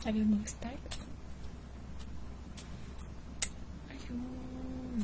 Ayaw mag-start. Ayun.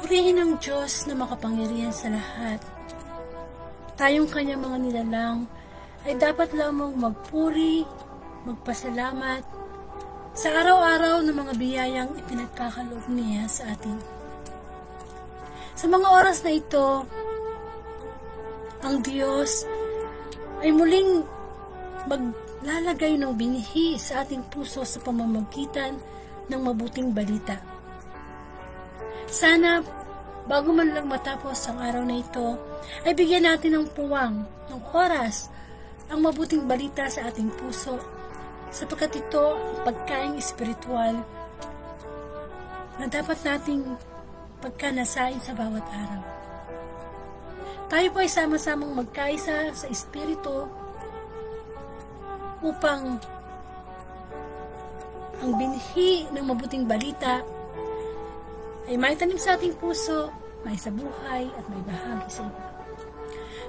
Purihin ang Diyos na makapangyarihan sa lahat. Tayong kanyang mga nilalang ay dapat lamang magpuri, magpasalamat sa araw-araw ng mga biyayang ipinagkakaloob niya sa atin. Sa mga oras na ito, ang Diyos ay muling maglalagay ng binhi sa ating puso sa pamamagitan ng mabuting balita. Sana, bago man lang matapos ang araw na ito, ay bigyan natin ng puwang, ng oras, ang mabuting balita sa ating puso, sapagkat ito ang pagkaing espiritual na dapat nating pagkanasain sa bawat araw. Tayo po ay sama-samang magkaisa sa espiritu upang ang binhi ng mabuting balita ay may tanim sa ating puso, may sa buhay, at may bahagi sa iba.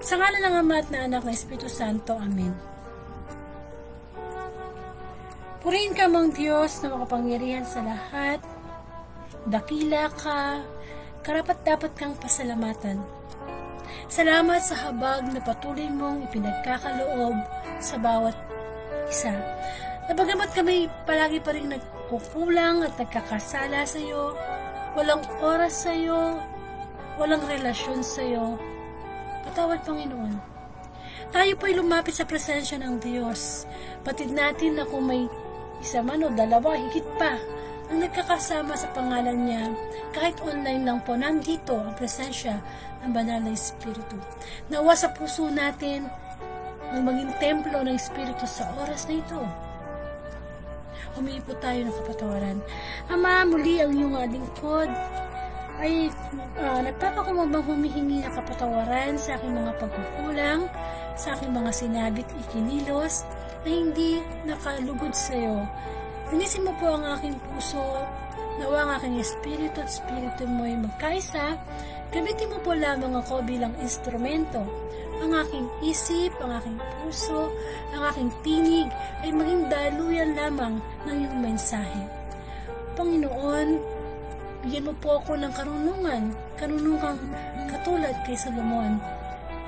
Sa ngalan ng Ama at ng Anak na Espiritu Santo. Amen. Purihin ka mong Diyos na makapangyarihan sa lahat. Dakila ka, karapat-dapat kang pasalamatan. Salamat sa habag na patuloy mong ipinagkakaloob sa bawat isa. Na bagamat kami palagi pa rin nagkukulang at nagkakasala sa iyo, walang oras sa iyo, walang relasyon sa iyo, patawad Panginoon. Tayo po'y lumapit sa presensya ng Diyos. Patid natin na kung may isa man o dalawa, higit pa, ang nagkakasama sa pangalan niya, kahit online lang po, nandito ang presensya ng Banal na Espiritu. Nawa sa puso natin ang maging templo ng Espiritu sa oras na ito. Humingi po tayo ng kapatawaran. Ama, muli ang iyong lingkod ay nagpapakumabang humihingi ng kapatawaran sa aking mga pagkukulang, sa aking mga sinabit ikinilos na hindi nakalugod sa iyo. Linisin mo po ang aking puso, nawa ang aking espiritu at espiritu mo ay magkaisa. Gamitin mo po lamang ako bilang instrumento. Ang aking isip, ang aking puso, ang aking tinig ay maging daluyan lamang ng iyong mensahe. Panginoon, bigyan mo po ako ng karunungan katulad kay Solomon.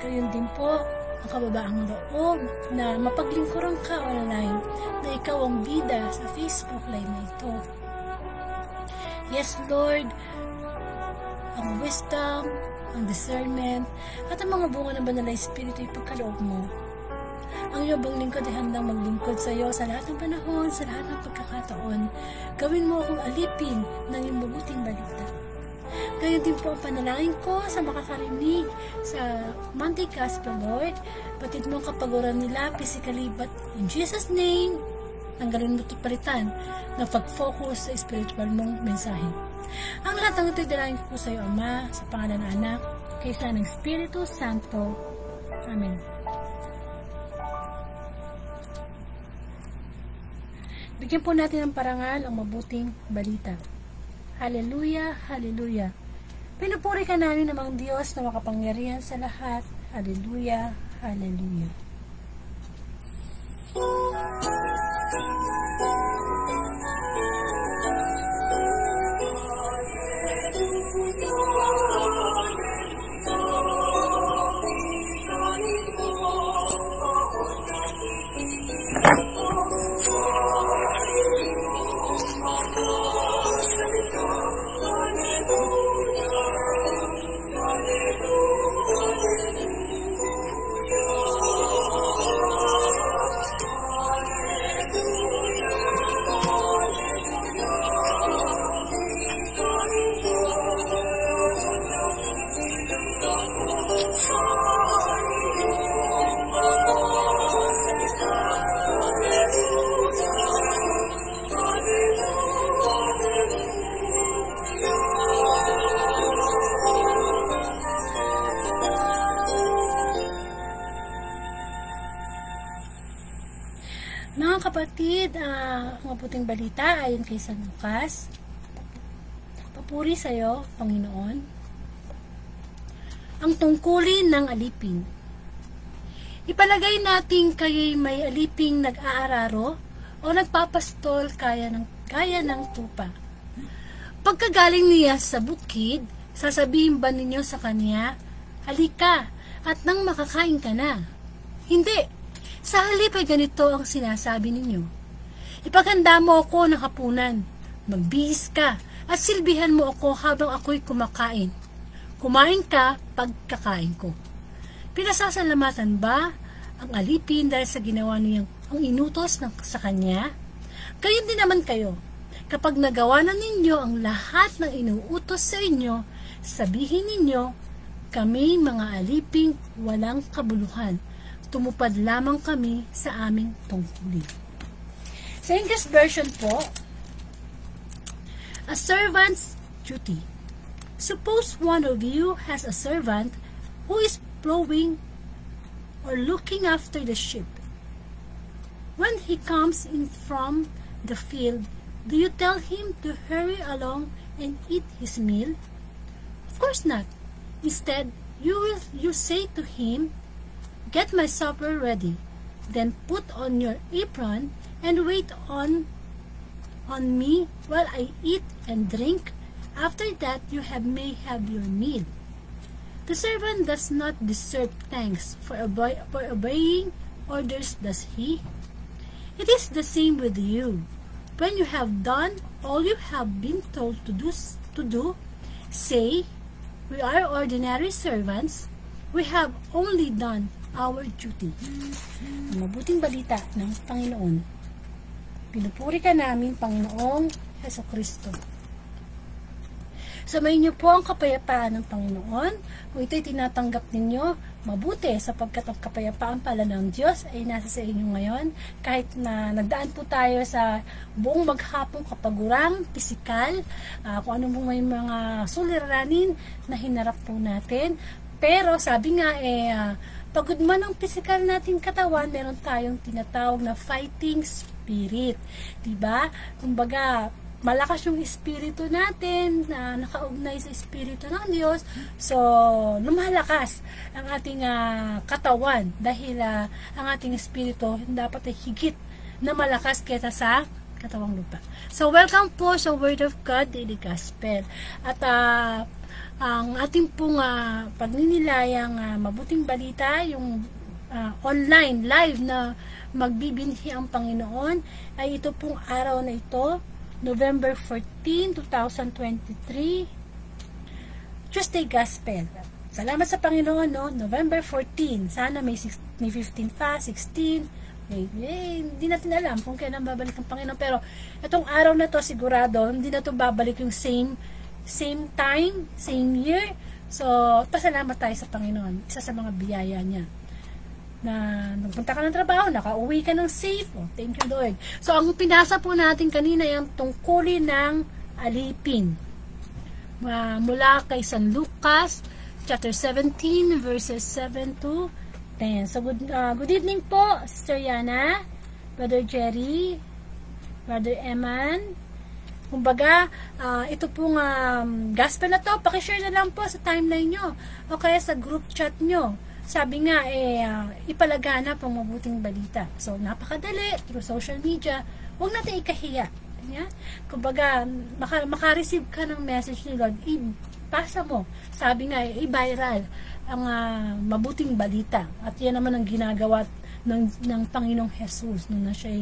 Gayon din po ang kababaang loob na mapaglingkuran ka online na ikaw ang bida sa Facebook Live na ito. Yes, Lord, ang wisdom, ang discernment, at ang mga bunga ng Banal na Espiritu ay pagkaloob mo. Ang iyo bang lingkod ay handang maglingkod sa iyo sa lahat ng panahon, sa lahat ng pagkakataon. Gawin mo akong alipin ng iyong mabuting balita. Gayon din po ang panalangin ko sa makakarinig sa Monday Gospel, Lord. Patid mo ang kapaguran nila physically, but in Jesus' name, tanggalin mo ito palitan na pag-focus sa spiritual mong mensahe. Ang lahat ng ito'y dalangin ko sa iyo, Ama, sa pangalan ng Anak, kaysa ng Espiritu Santo. Amen. Bigyan po natin ng parangal ang mabuting balita. Hallelujah, hallelujah. Pinupuri ka namin namang Diyos na makapangyarihan sa lahat. Hallelujah, hallelujah. Mga kapatid, ang mabuting balita ayon kay San Lucas. Papuri sa iyo, Panginoon. Ang tungkulin ng alipin. Ipalagay natin kayo'y may aliping nag-aararo o nagpapastol kaya ng tupa. Pagkagaling niya sa bukid, sasabihin ba ninyo sa kanya, halika at nang makakain ka na? Hindi. Sa halip ay ganito ang sinasabi ninyo. Ipaganda mo ako ng hapunan, magbihis ka, at silbihan mo ako habang ako'y kumakain. Kumain ka pagkakain ko. Pinasasalamatan ba ang alipin dahil sa ginawa niyang ang inutos sa kanya? Gayon din naman kayo. Kapag nagawa na ninyo ang lahat ng inuutos sa inyo, sabihin ninyo, kami mga aliping walang kabuluhan. Tumupad lamang kami sa aming tungkulin. Sa English version po, a servant's duty. Suppose one of you has a servant who is plowing or looking after the sheep. When he comes in from the field, do you tell him to hurry along and eat his meal? Of course not. Instead, you say to him, get my supper ready, then put on your apron and wait on me while I eat and drink. After that may have your meal. The servant does not deserve thanks for obeying orders, does he? It is the same with you. When you have done all you have been told to do, say, we are ordinary servants. We have only done our duty. Ang mabuting balita ng Panginoon. Pinupuri ka namin, Panginoong Hesukristo. Samayin niyo po ang kapayapaan ng Panginoon. Kung ito'y tinatanggap ninyo, mabuti sapagkat ang kapayapaan pala ng Diyos ay nasa sa inyo ngayon. Kahit na nagdaan po tayo sa buong maghapong kapagurang, pisikal, kung ano mo may mga suliranin na hinarap po natin. Pero sabi nga pagod man ang pisikal nating katawan, meron tayong tinatawag na fighting spirit. Diba? Kumbaga, malakas yung espiritu natin na nakaugnay sa espiritu ng Diyos. So, lumalakas ang ating katawan dahil ang ating espiritu dapat ay higit na malakas kaysa sa katawang lupa. So, welcome po sa Word of God Daily Gospel. At ang ating pong pagninilayang mabuting balita, yung online, live na magbibinhi ang Panginoon, ay ito pong araw na ito, November 14, 2023, Tuesday Gospel. Salamat sa Panginoon, no? November 14. Sana may 15 pa, 16. Hindi natin alam kung kailan babalik ang Panginoon. Pero itong araw na to, sigurado, hindi na to babalik yung same time, same year. So, pasalamat tayo sa Panginoon. Isa sa mga biyaya niya. Na nagpunta ka ng trabaho, nakauwi ka ng safe. Oh, thank you, Lord. So, ang pinasa po natin kanina yung tungkulin ng alipin. Mula kay San Lucas, chapter 17, verses 7 to 10. So, good evening po, Sister Yana, Brother Jerry, Brother Eman. Kumbaga, ito pong gospel na to, pakishare na lang po sa timeline nyo o kaya sa group chat nyo. Sabi nga, ipalaganap ang mabuting balita. So, napakadali through social media. Huwag natin ikahiya. Yeah? Kumbaga, makareceive ka ng message ni Lord, ipasa mo. Sabi nga, i-viral ang mabuting balita. At yan naman ang ginagawa ng Panginoong Jesus nung siya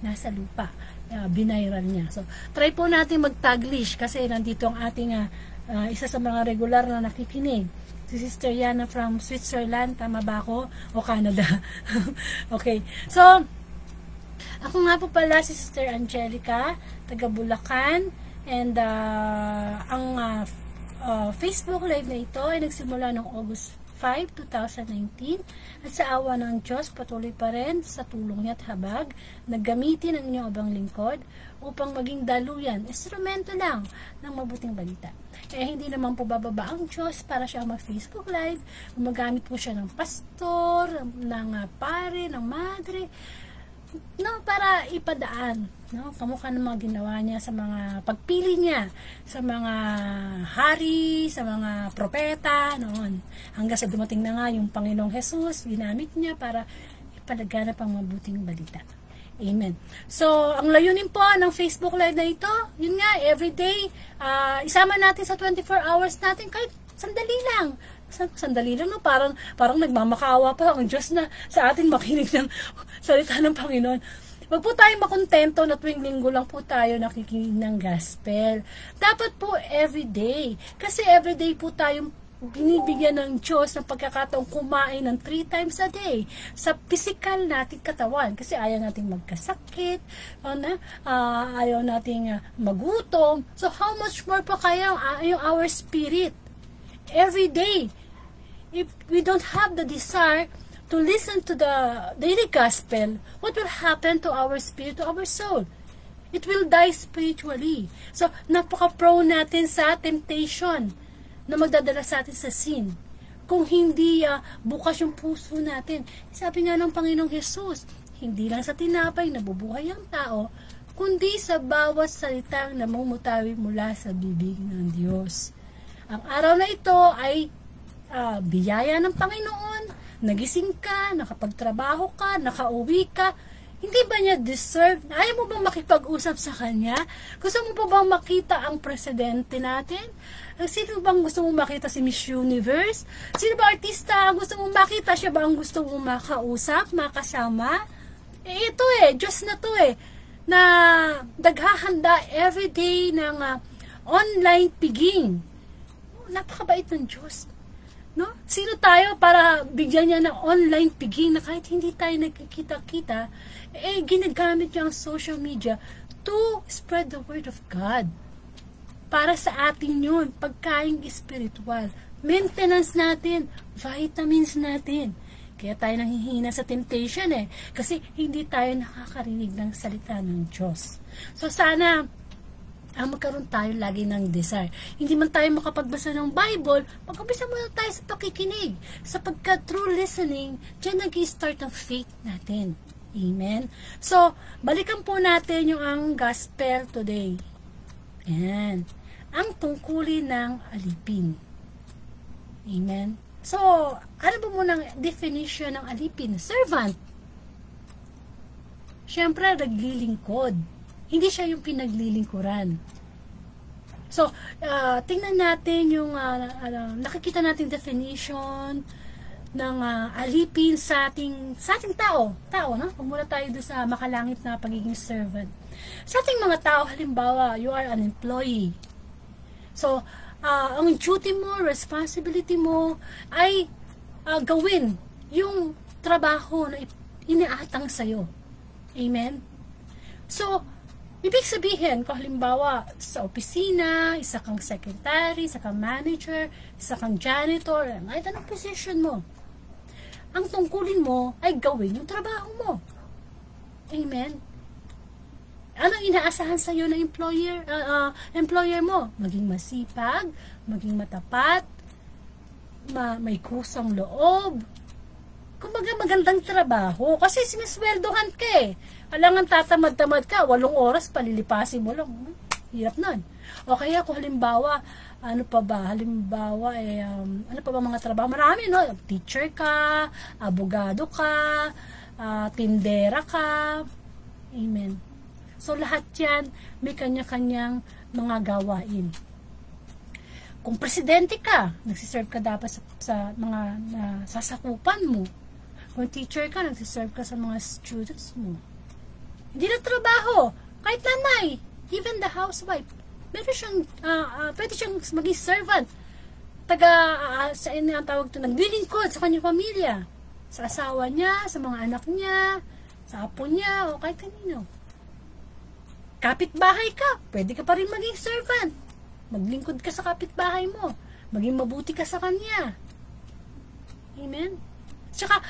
nasa lupa. Binairal niya. So, try po natin mag-Taglish kasi nandito ang ating isa sa mga regular na nakikinig. Si Sister Yana from Switzerland. Tama ba ako? O Canada? Okay. So, ako nga po pala si Sister Angelica, taga Bulacan. And ang Facebook Live na ito ay nagsimula noong August 5, 2019. At sa awa ng Diyos, patuloy pa rin sa tulong niya at habag, naggamitin ang inyong abang lingkod upang maging daluyan, instrumento lang ng mabuting balita. Hindi naman po bababa ang Diyos para siya mag-Facebook Live. Gumagamit po siya ng pastor, ng pare, ng madre, no, para ipadaan, no, kamukha ng mga ginawa niya sa mga pagpili niya sa mga hari, sa mga propeta noon, hanggang sa dumating na nga yung Panginoong Jesus, ginamit niya para ipalaganap ang mabuting balita. Amen. So, ang layunin po ng Facebook Live na ito, yun nga, everyday, isama natin sa 24 hours natin, kahit sandali lang, no? Parang nagmamakaawa pa ang Diyos na sa atin makinig ng salita ng Panginoon. Wag po tayong makontento na tuwing linggo lang po tayo nakikinig ng gospel. Dapat po everyday. Kasi everyday po tayong binibigyan ng Diyos ng pagkakataong kumain ng 3 times a day sa physical nating katawan. Kasi ayaw nating magkasakit, ayaw nating magutom. So how much more pa kaya yung our spirit? Every day, if we don't have the desire to listen to the daily gospel, what will happen to our spirit, to our soul? It will die spiritually. So, napaka-prone natin sa temptation na magdadala sa atin sa sin. Kung hindi bukas yung puso natin. Sabi nga ng Panginoong Jesus, hindi lang sa tinapay nabubuhay ang tao, kundi sa bawat salitang namumutawi mula sa bibig ng Diyos. Ang araw na ito ay biyaya ng Panginoon, nagising ka, nakapagtrabaho ka, nakauwi ka, hindi ba niya deserve? Ayaw mo bang makipag-usap sa Kanya? Gusto mo ba bang makita ang presidente natin? Sino bang gusto mo makita si Miss Universe? Sino ba artista gusto mo makita? Siya ba ang gusto mo makausap, makasama? Ito Diyos na to na naghahanda everyday ng online piging. Napakabait ng Diyos. No? Sino tayo para bigyan niya ng online piging na kahit hindi tayo nagkikita-kita, ginagamit niya ang social media to spread the word of God. Para sa atin yun, pagkain spiritual, maintenance natin, vitamins natin. Kaya tayo nanghihina sa temptation kasi hindi tayo nakakarinig ng salita ng Diyos. So sana magkaroon tayo lagi ng desire. Hindi man tayo makapagbasa ng Bible, mag-umpisa muna tayo sa pakikinig. Sapagkat through listening, dyan nag-i-start ang faith natin. Amen? So, balikan po natin yung ang gospel today. Ayan. Ang tungkulin ng alipin. Amen? So, ano ba munang definition ng alipin? Servant. Siyempre, naglilingkod. Hindi siya yung pinaglilingkuran. So, tingnan natin yung, nakikita natin definition ng alipin sa ating tao. No? Pagmula tayo doon sa makalangit na pagiging servant. Sa ating mga tao, halimbawa, you are an employee. So, ang duty mo, responsibility mo ay gawin yung trabaho na iniatang sa'yo. Amen? So, ibig sabihin, kung halimbawa sa opisina, isa kang secretary, isa kang manager, isa kang janitor, kahit anong position mo, ang tungkulin mo ay gawin yung trabaho mo. Amen? Anong inaasahan sa iyo ng employer mo? Maging masipag, maging matapat, may kusang loob. Kumbaga magandang trabaho. Kasi sinisweldohan ka eh. Alangan tatamad-tamad ka, 8 oras palilipasin mo lang. Hirap nun. O kaya kung halimbawa, ano pa ba mga trabaho? Marami, no? Teacher ka, abogado ka, tindera ka. Amen. So, lahat yan, may kanya-kanyang mga gawain. Kung presidente ka, nagsiserve ka dapat sa mga sasakupan mo. Kung teacher ka, nagsiserve ka sa mga students mo. Hindi na trabaho. Kahit nanay, even the housewife, pwede siyang maging servant. Sa inyo ang tawag ito, naglilingkod sa kanyang pamilya. Sa asawa niya, sa mga anak niya, sa apo niya, o kahit kanino. Kapitbahay ka, pwede ka pa rin maging servant. Maglingkod ka sa kapitbahay mo. Maging mabuti ka sa kanya. Amen? Tsaka,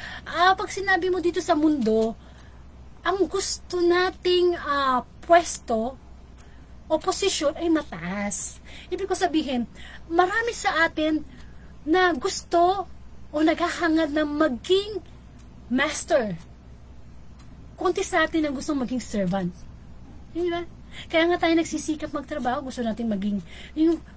pag sinabi mo dito sa mundo, ang gusto nating pwesto o posisyon ay mataas. Ibig ko sabihin, marami sa atin na gusto o naghahangad na maging master. Konti sa atin ang gusto maging servant. Diba? Kaya nga tayo nagsisikap magtrabaho, gusto natin maging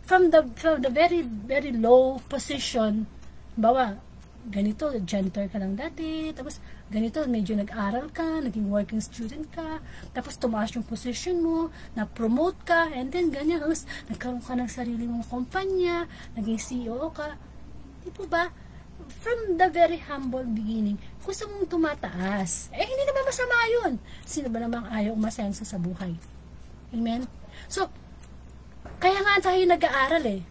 from the very very low position. Bawa, ganito, janitor ka lang dati, tapos ganito, medyo nag-aral ka, naging working student ka, tapos tumaas yung position mo, na-promote ka, and then ganyan, tapos nagkaroon ka ng sarili mong kumpanya, naging CEO ka. Di po ba? From the very humble beginning, gusto mong tumataas. Hindi naman masama yun. Sino ba namang ayaw umasenso sa buhay? Amen? So, kaya nga tayo nag-aaral eh.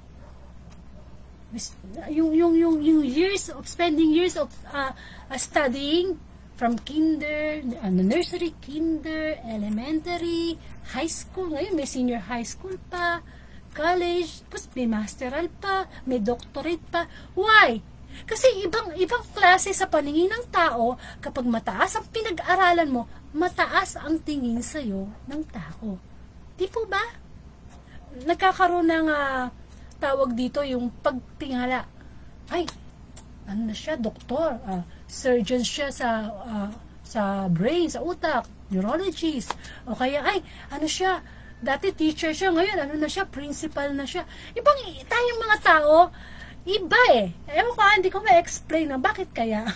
Yung years of spending years of studying from nursery, kinder, elementary, high school, ngayon may senior high school pa, college, tapos may masteral pa, may doctorate pa. Why? Kasi ibang klase sa paningin ng tao, kapag mataas ang pinag-aralan mo, mataas ang tingin sa'yo ng tao. Di po ba? Nagkakaroon ng tawag dito yung pagtingala. Ay, ano na siya, doktor, surgeon siya sa brain, sa utak, neurologist. O kaya, ano siya, dati teacher siya, ngayon ano na siya, principal na siya. Ibang tayong mga tao, iba eh. Ewan ko, hindi ko ma-explain na bakit kaya.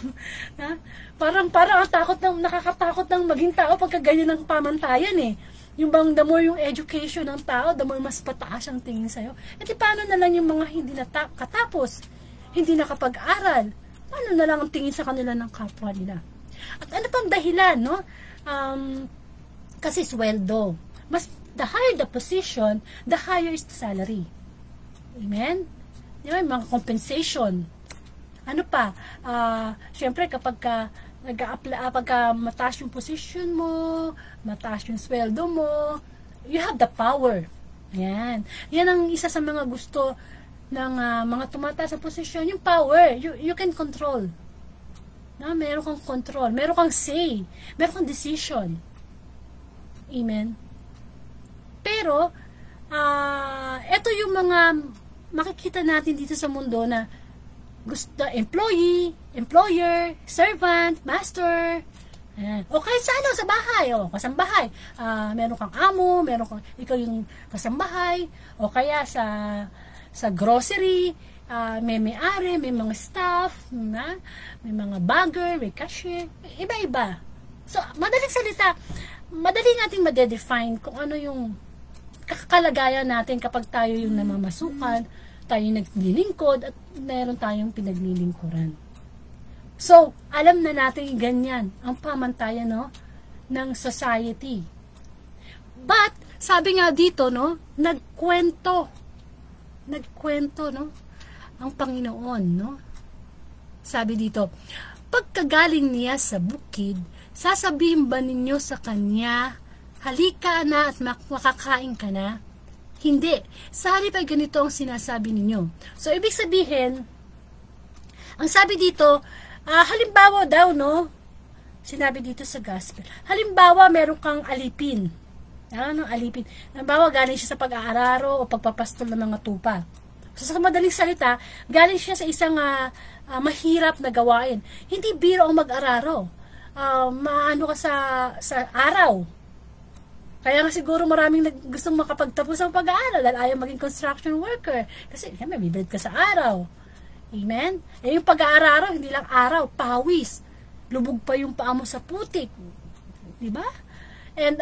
Parang nakakatakot ng maging tao pagka ganyan ng pamantayan eh. Yung bang the more yung education ng tao, the more mas pataas ang tingin sa'yo. Di paano na lang yung mga hindi katapos, hindi nakapag-aral, paano na lang ang tingin sa kanila ng kapwa nila? At ano pang dahilan, no? Kasi sweldo. The higher the position, the higher is the salary. Amen? Di ba, mga compensation. Ano pa? Siyempre, kapag pagka mataas yung position mo, mataas yung sweldo mo, you have the power. Yan. Yan ang isa sa mga gusto ng mga tumataas sa posisyon, yung power. You can control. Meron kang control. Meron kang say. Meron kang decision. Amen? Pero, ito yung mga makikita natin dito sa mundo na gusto, employee, employer, servant, master, o kahit sa sa bahay, kasambahay, meron kang amo, ikaw yung kasambahay, o kaya sa grocery, may may-ari, may mga staff, may mga bagger, may cashier, iba-iba. So, madaling salita, madali nating madedefine kung ano yung kalagayan natin kapag tayo yung namamasukan, tayo yung naglilingkod, at meron tayong pinaglilingkuran. So, alam na natin ganyan ang pamantayan ng society. But, sabi nga dito, nagkwento nagkwento, no? Ang Panginoon, no? Sabi dito, pagkagaling niya sa bukid, sasabihin ba ninyo sa kanya, halika na at makakain ka na? Hindi. Sa halip ay ganito ang sinasabi ninyo. So, ibig sabihin, ang sabi dito, halimbawa daw, no? Sinabi dito sa gospel. Halimbawa, meron kang alipin. Ano, alipin. Halimbawa, galing siya sa pag-aararo o pagpapastol ng mga tupa. So, sa madaling salita, galing siya sa isang mahirap na gawain. Hindi biro ang mag-araro. Maano ka sa araw. Kaya nga siguro maraming gustong makapagtapos ng pag-aaral dahil ayaw maging construction worker. Kasi, may bibid ka sa araw. Amen? Eh, yung pag-aararo, hindi lang araw, pawis. Lubog pa yung paa mo sa putik. Diba? And,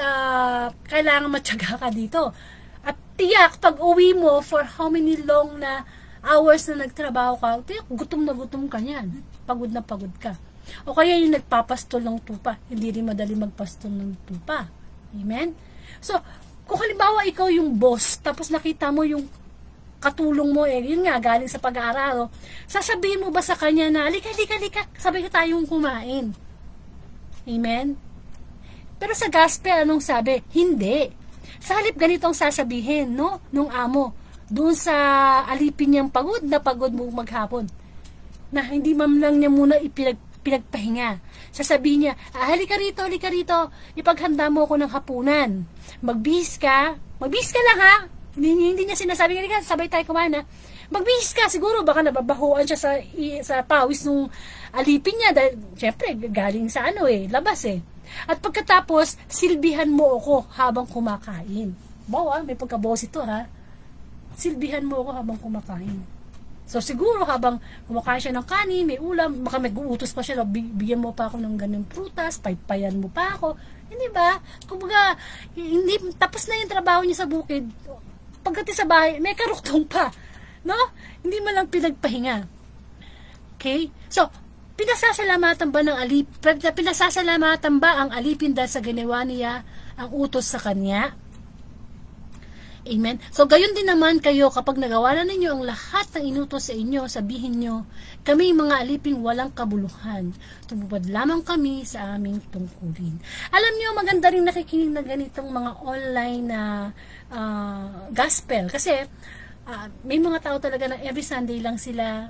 kailangan matyaga ka dito. At tiyak, pag uwi mo, for how many long na hours na nagtrabaho ka, tiyak, gutom na gutom ka niyan. Pagod na pagod ka. O kaya yung nagpapastol ng tupa. Hindi rin madali magpastol ng tupa. Amen? So, kung halimbawa ikaw yung boss, tapos nakita mo yung katulong mo, yun nga, galing sa pag-aaral, sasabihin mo ba sa kanya na, lika, sabay ka tayong kumain. Amen? Pero sa gospel, anong sabi? Hindi. Sa halip ganitong sasabihin, no? Nung amo, doon sa alipin niyang pagod na pagod mo maghapon, na hindi man lang niya muna pinagpahinga. Sasabihin niya, halika rito, ipaghanda mo ako ng hapunan. Magbihis ka lang ha. Hindi niya sinasabi, halika, sabay tayo kumain ha. Magbihis ka, siguro baka nababahuan siya sa pawis nung alipin niya dahil syempre galing sa labas At pagkatapos, silbihan mo ako habang kumakain. Bawa, may pagkaboss ito ha. Silbihan mo ako habang kumakain. So siguro habang kumakain siya ng kanin, may ulam, baka mag-uutos pa siya, bigyan mo pa ako ng ganung prutas, paypayan mo pa ako. Hindi ba? Kumbaga, hindi, tapos na yung trabaho niya sa bukid. Pagdating sa bahay, may karuktong pa. No? Hindi man lang pinagpahinga. Okay? So, pinasasalamatan ba ang alipin dahil sa ginawa niya ang utos sa kanya? Amen? So, gayon din naman kayo kapag nagawa na ninyo ang lahat ng inutos sa inyo, sabihin nyo, kami mga aliping walang kabuluhan. Tumupad lamang kami sa aming tungkulin. Alam nyo, maganda rin nakikinig na ganitong mga online na gospel. Kasi, may mga tao talaga na every Sunday lang sila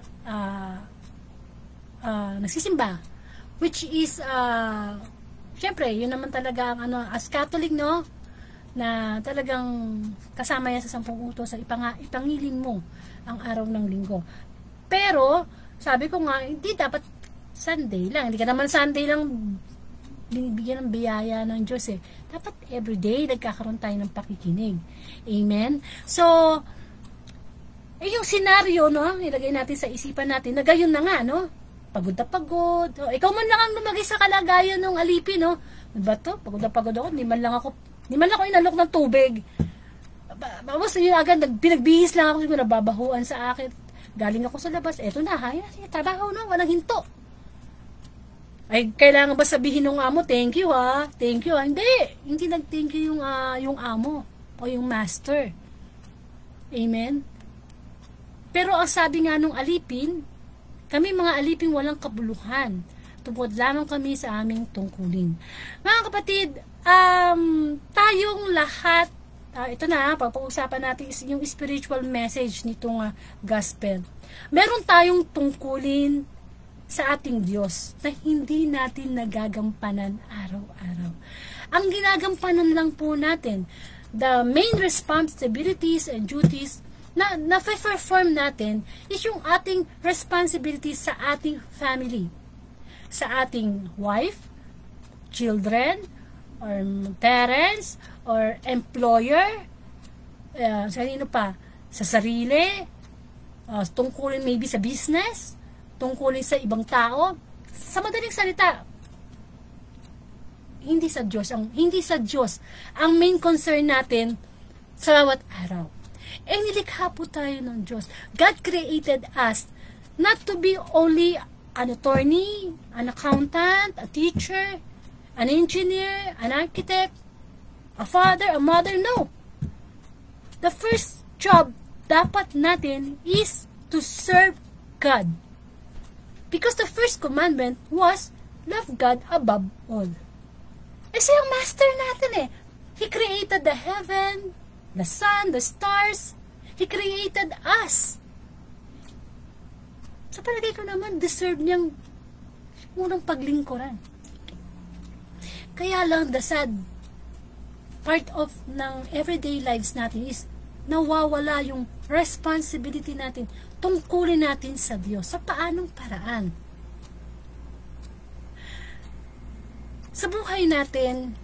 nagsisimba. Which is, syempre, yun naman talaga ang as Catholic, no? Na talagang kasama yan sa 10 utos sa ipangilin mo ang araw ng linggo. Pero, sabi ko nga, hindi dapat Sunday lang. Hindi ka naman Sunday lang binibigyan ng biyaya ng Diyos Dapat everyday nagkakaroon tayo ng pakikinig. Amen? So, yung senaryo, no? Ilagay natin sa isipan natin na gayon na nga, no? Pagod na pagod. Ikaw man lang ang lumagay sa kalagayan ng alipin, no? Diba to? Pagod na pagod ako. Hindi man lang ako inalok ng tubig. Tapos yun agad, pinagbihis lang ako, nababahuan sa akin. Galing ako sa labas, eto na, trabaho na, walang hinto. Ay, kailangan ba sabihin ng amo, thank you ha? Hindi nag-thank you yung amo o yung master. Amen? Pero ang sabi nga nung alipin, kami mga alipin walang kabuluhan. Tungkol lamang kami sa aming tungkulin. Mga kapatid, tayong lahat, ito na, pag-uusapan natin yung spiritual message nitong gospel. Meron tayong tungkulin sa ating Diyos na hindi natin nagagampanan araw-araw. Ang ginagampanan lang po natin, the main responsibilities and duties na perform natin is yung ating responsibilities sa ating family, sa ating wife, children, or parents, or employer, sa sarili, tungkulin maybe sa business, tungkulin sa ibang tao. Sa madaling salita, hindi sa Diyos ang main concern natin sa bawat araw. Nilikha po tayo ng Diyos. God created us not to be only an attorney, an accountant, a teacher, an engineer, an architect, a father, a mother. No. The first job dapat natin is to serve God. Because the first commandment was, love God above all. Eh, siya yung master natin eh. He created the heaven, the sun, the stars. He created us. Sa palagay ko naman, deserve niyang unang paglingkuran. Kaya lang, the sad part of ng everyday lives natin is nawawala yung responsibility natin, tungkulin natin sa Diyos. Sa paanong paraan? Sa buhay natin,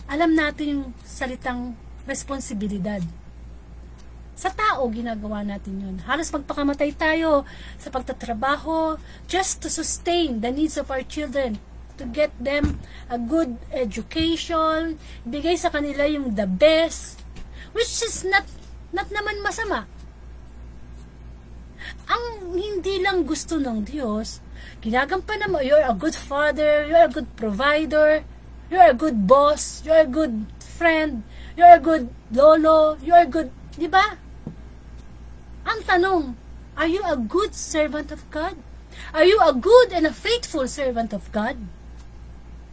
alam natin yung salitang responsibilidad. Sa tao, ginagawa natin yun. Halos magpakamatay tayo sa pagtatrabaho just to sustain the needs of our children, to get them a good education, bigay sa kanila yung the best, which is not naman masama. Ang hindi lang gusto ng Diyos, ginagampanan mo, you're a good father, you're a good provider, you're a good boss, you're a good friend, you're a good lolo, you're a good, di ba? Ang tanong, are you a good servant of God? Are you a good and a faithful servant of God?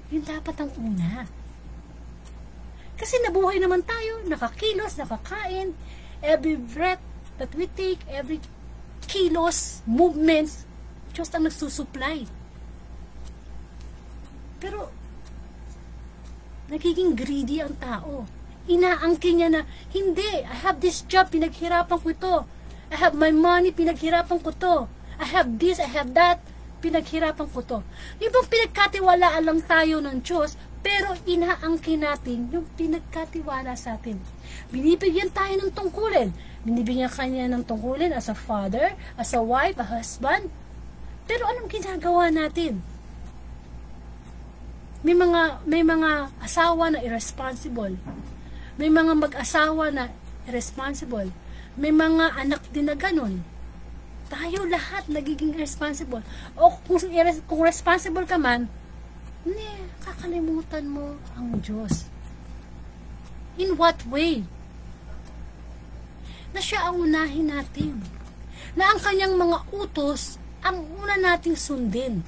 Yun dapat ang una. Kasi nabuhay naman tayo, nakakilos, nakakain, every breath that we take, every kilos, movements, Diyos ang nagsusupply. Pero, nagiging greedy ang tao. Inaangkin niya na, hindi, I have this job, pinaghirapan ko ito. I have my money, pinaghirapan ko to. I have this, I have that, pinaghirapan ko to. Yung bang pinagkatiwalaan lang tayo ng Diyos, pero inaangkin natin yung pinagkatiwala sa atin. Binibigyan tayo ng tungkulin. Binibigyan kanya ng tungkulin as a father, as a wife, a husband. Pero anong ginagawa natin? May mga asawa na irresponsible. May mga mag-asawa na irresponsible. May mga anak din na ganun. Tayo lahat nagiging irresponsible. O kung responsible ka man, kakalimutan mo ang Diyos. In what way? Na siya ang unahin natin. Na ang kanyang mga utos ang una nating sundin.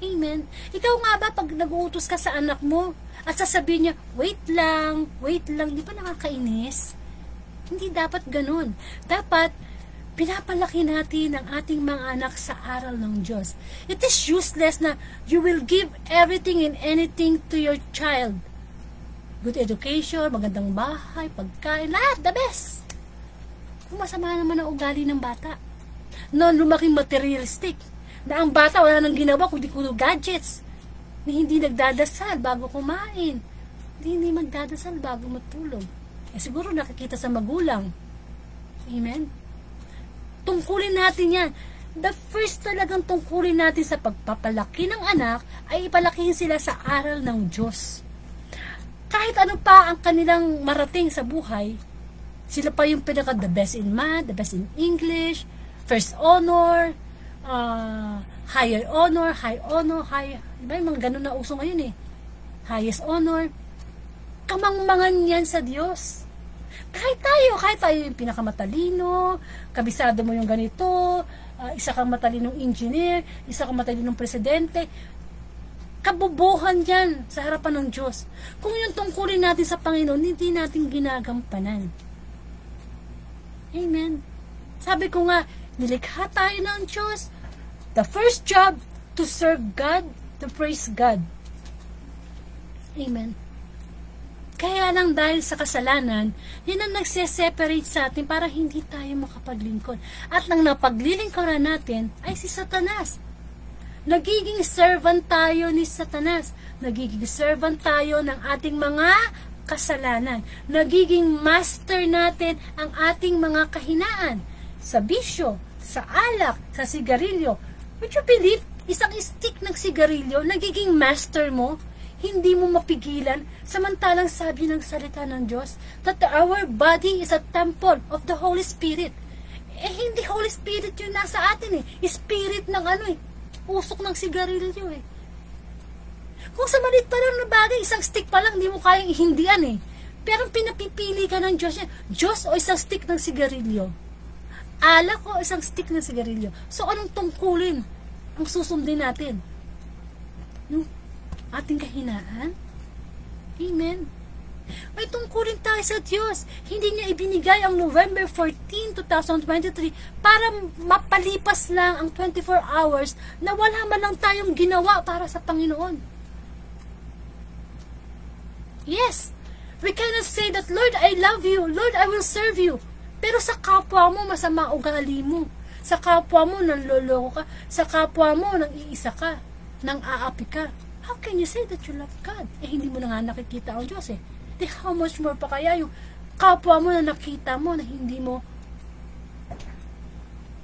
Amen. Ikaw nga ba pag nag-uutos ka sa anak mo at sasabihin niya, wait lang, di ba nakakainis? Hindi dapat ganun. Dapat pinapalaki natin ang ating mga anak sa aral ng Diyos. It is useless na you will give everything and anything to your child. Good education, magandang bahay, pagkain, lahat, the best. Kung masama naman ang ugali ng bata. Noon lumaking materialistic, na ang bata wala nang ginawa kundi kuno gadgets, na hindi nagdadasal bago kumain, hindi magdadasal bago matulog. Siguro nakikita sa magulang. Amen? Tungkulin natin yan. The first talagang tungkulin natin sa pagpapalaki ng anak ay ipalakihin sila sa aral ng Diyos. Kahit ano pa ang kanilang marating sa buhay, sila pa yung pinaka the best in math, the best in English, first honor, higher honor, high honor, diba yung mga ganun na uso ngayon eh. Highest honor. Kamangmangan yan sa Diyos. Kahit tayo yung pinakamatalino, kabisado mo yung ganito, isa kang matalinong engineer, isa kang matalinong presidente, kabubuhan yan sa harapan ng Diyos. Kung yung tungkulin natin sa Panginoon, hindi natin ginagampanan. Amen. Sabi ko nga, nilikha tayo ng Diyos. The first job, to serve God, to praise God. Amen. Kaya lang dahil sa kasalanan, yun ang nagse-separate sa atin para hindi tayo makapaglingkod. At nang napaglilingkuran natin ay si Satanas. Nagiging servant tayo ni Satanas. Nagiging servant tayo ng ating mga kasalanan. Nagiging master natin ang ating mga kahinaan. Sa bisyo, sa alak, sa sigarilyo. Would you believe, isang stick ng sigarilyo, nagiging master mo? Hindi mo mapigilan, samantalang sabi ng salita ng Diyos that our body is a temple of the Holy Spirit. Hindi Holy Spirit yung nasa atin Spirit ng usok ng sigarilyo Kung sa maliit pa lang na bagay, isang stick pa lang, hindi mo kayang ihindian Pero pinapipili ka ng Diyos yan. Diyos o isang stick ng sigarilyo? Alak o isang stick ng sigarilyo? So, anong tungkulin ang susundin natin? Yung ating kahinaan? Amen. May tungkulin tayo sa Diyos. Hindi niya ibinigay ang November 14, 2023 para mapalipas lang ang 24 hours na wala man lang tayong ginawa para sa Panginoon. Yes, we cannot say that, Lord, I love you. Lord, I will serve you. Pero sa kapwa mo, masama ugali mo. Sa kapwa mo, nanloloko ka. Sa kapwa mo, nang iisa ka. Nang aapi ka. How can you say that you love God? Eh, hindi mo na nga nakikita ang Diyos eh. Di how much more pa kaya yung kapwa mo na nakita mo na hindi mo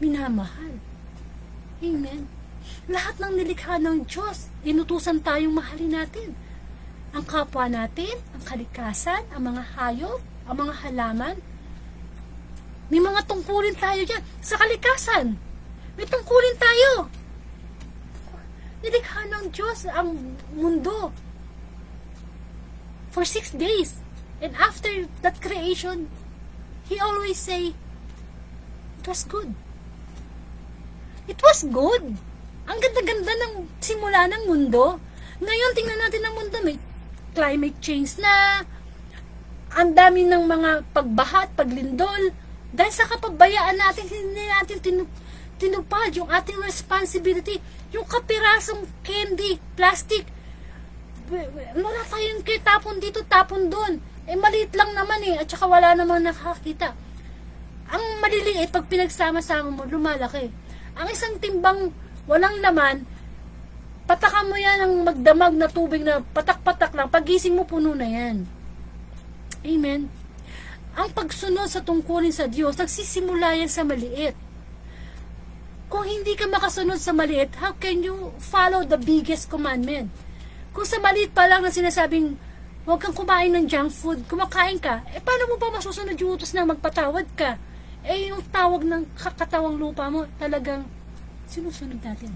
minamahal. Amen. Lahat ng nilikha ng Diyos, inutusan tayong mahalin natin. Ang kapwa natin, ang kalikasan, ang mga hayop, ang mga halaman. May mga tungkulin tayo dyan. Sa kalikasan, may tungkulin tayo. Nilikha ng Diyos ang mundo for 6 days. And after that creation, He always say, it was good. It was good. Ang ganda-ganda ng simula ng mundo. Ngayon, tingnan natin ang mundo. May climate change na. Ang dami ng mga pagbaha at paglindol. Dahil sa kapabayaan natin, hindi natin tinupad yung ating responsibility. Yung kapirasong candy, plastic, wala tayong tapon dito, tapon doon. Eh, maliit lang naman eh, at saka wala namang nakakita. Ang maliliit, pag pinagsama-sama mo, lumalaki. Ang isang timbang walang laman, patakan mo yan ng magdamag na tubig na patak-patak lang, pagising mo puno na yan. Amen. Ang pagsunod sa tungkulin sa Diyos, nagsisimula yan sa maliit. Kung hindi ka makasunod sa maliit, how can you follow the biggest commandment? Kung sa maliit pa lang na sinasabing, huwag kang kumain ng junk food, kumakain ka, eh paano mo pa masusunod yung utos na magpatawad ka? Eh yung tawag ng katawang lupa mo, talagang sinusunod natin.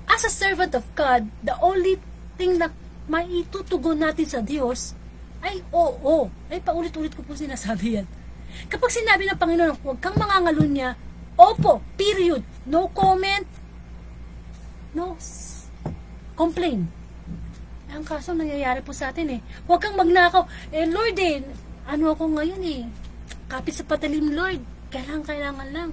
As a servant of God, the only thing na maitutugon natin sa Diyos ay oo. Ay paulit-ulit ko po sinasabi yan. Kapag sinabi ng Panginoon, huwag kang mangangalunya, opo, period. No comment, no complain. Ang kaso nangyayari po sa atin eh. Huwag kang magnakaw. Eh Lord eh, ano ako ngayon eh. Kapit sa patalim Lord. Kailangan lang.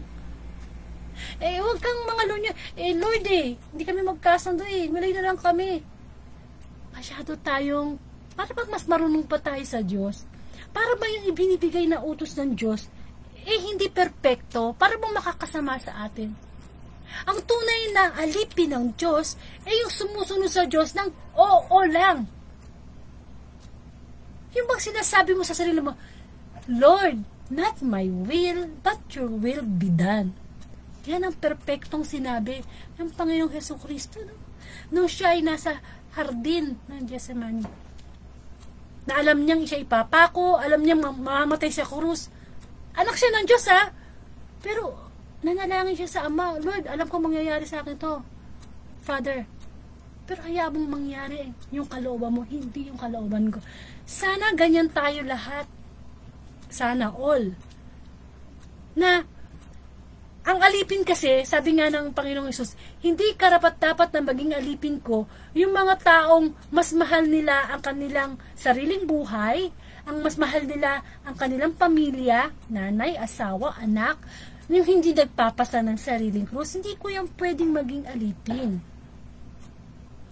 Eh huwag kang mangalunya. Eh Lord eh, hindi kami magkasundo eh. Malay na lang kami. Masyado tayong, para pag mas marunong pa tayo sa Diyos, para ba yung ibinibigay na utos ng Diyos, eh hindi perpekto, para bang makakasama sa atin? Ang tunay na alipin ng Diyos, eh yung sumusunod sa Diyos ng oo lang. Yung bang sinasabi mo sa sarili mo, Lord, not my will, but your will be done. Yan ang perpektong sinabi ng Panginoong Hesukristo. No? Nung siya ay nasa hardin ng Gethsemane, na alam niyang siya ipapako, alam niyang mamamatay sa krus. Anak siya ng Diyos ha, pero nanalangin siya sa Ama, Lord, alam ko mangyayari sa akin to, Father, pero hayaan mong mangyari yung kalooban mo, hindi yung kalooban ko. Sana ganyan tayo lahat. Sana all. Na ang alipin kasi, sabi nga ng Panginoong Hesus, hindi karapat-dapat na maging alipin ko yung mga taong mas mahal nila ang kanilang sariling buhay, ang mas mahal nila ang kanilang pamilya, nanay, asawa, anak, yung hindi nagpapasa ng sariling krus. Hindi ko yung pwedeng maging alipin.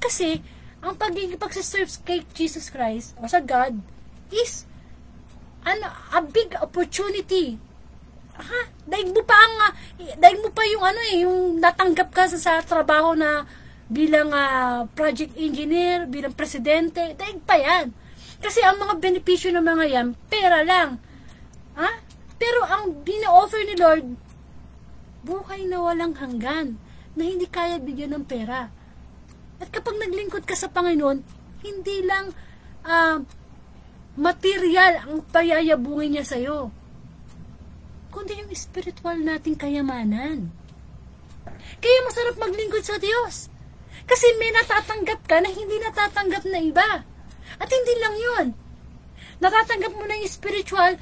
Kasi, ang pagsiserve kay Jesus Christ o sa God is a big opportunity. Daig mo pa yung yung natanggap ka sa trabaho na bilang project engineer, bilang presidente, daig pa yan. Kasi ang mga benepisyo ng mga yan, pera lang. Pero ang bina-offer ni Lord, buhay na walang hanggan, na hindi kaya bigyan ng pera. At kapag naglingkod ka sa Panginoon, hindi lang material ang payayabungin niya sa'yo, kundi yung spiritual nating kayamanan. Kaya masarap maglingkod sa Diyos. Kasi may natatanggap ka na hindi natatanggap na iba. At hindi lang yun. Natatanggap mo na yung spiritual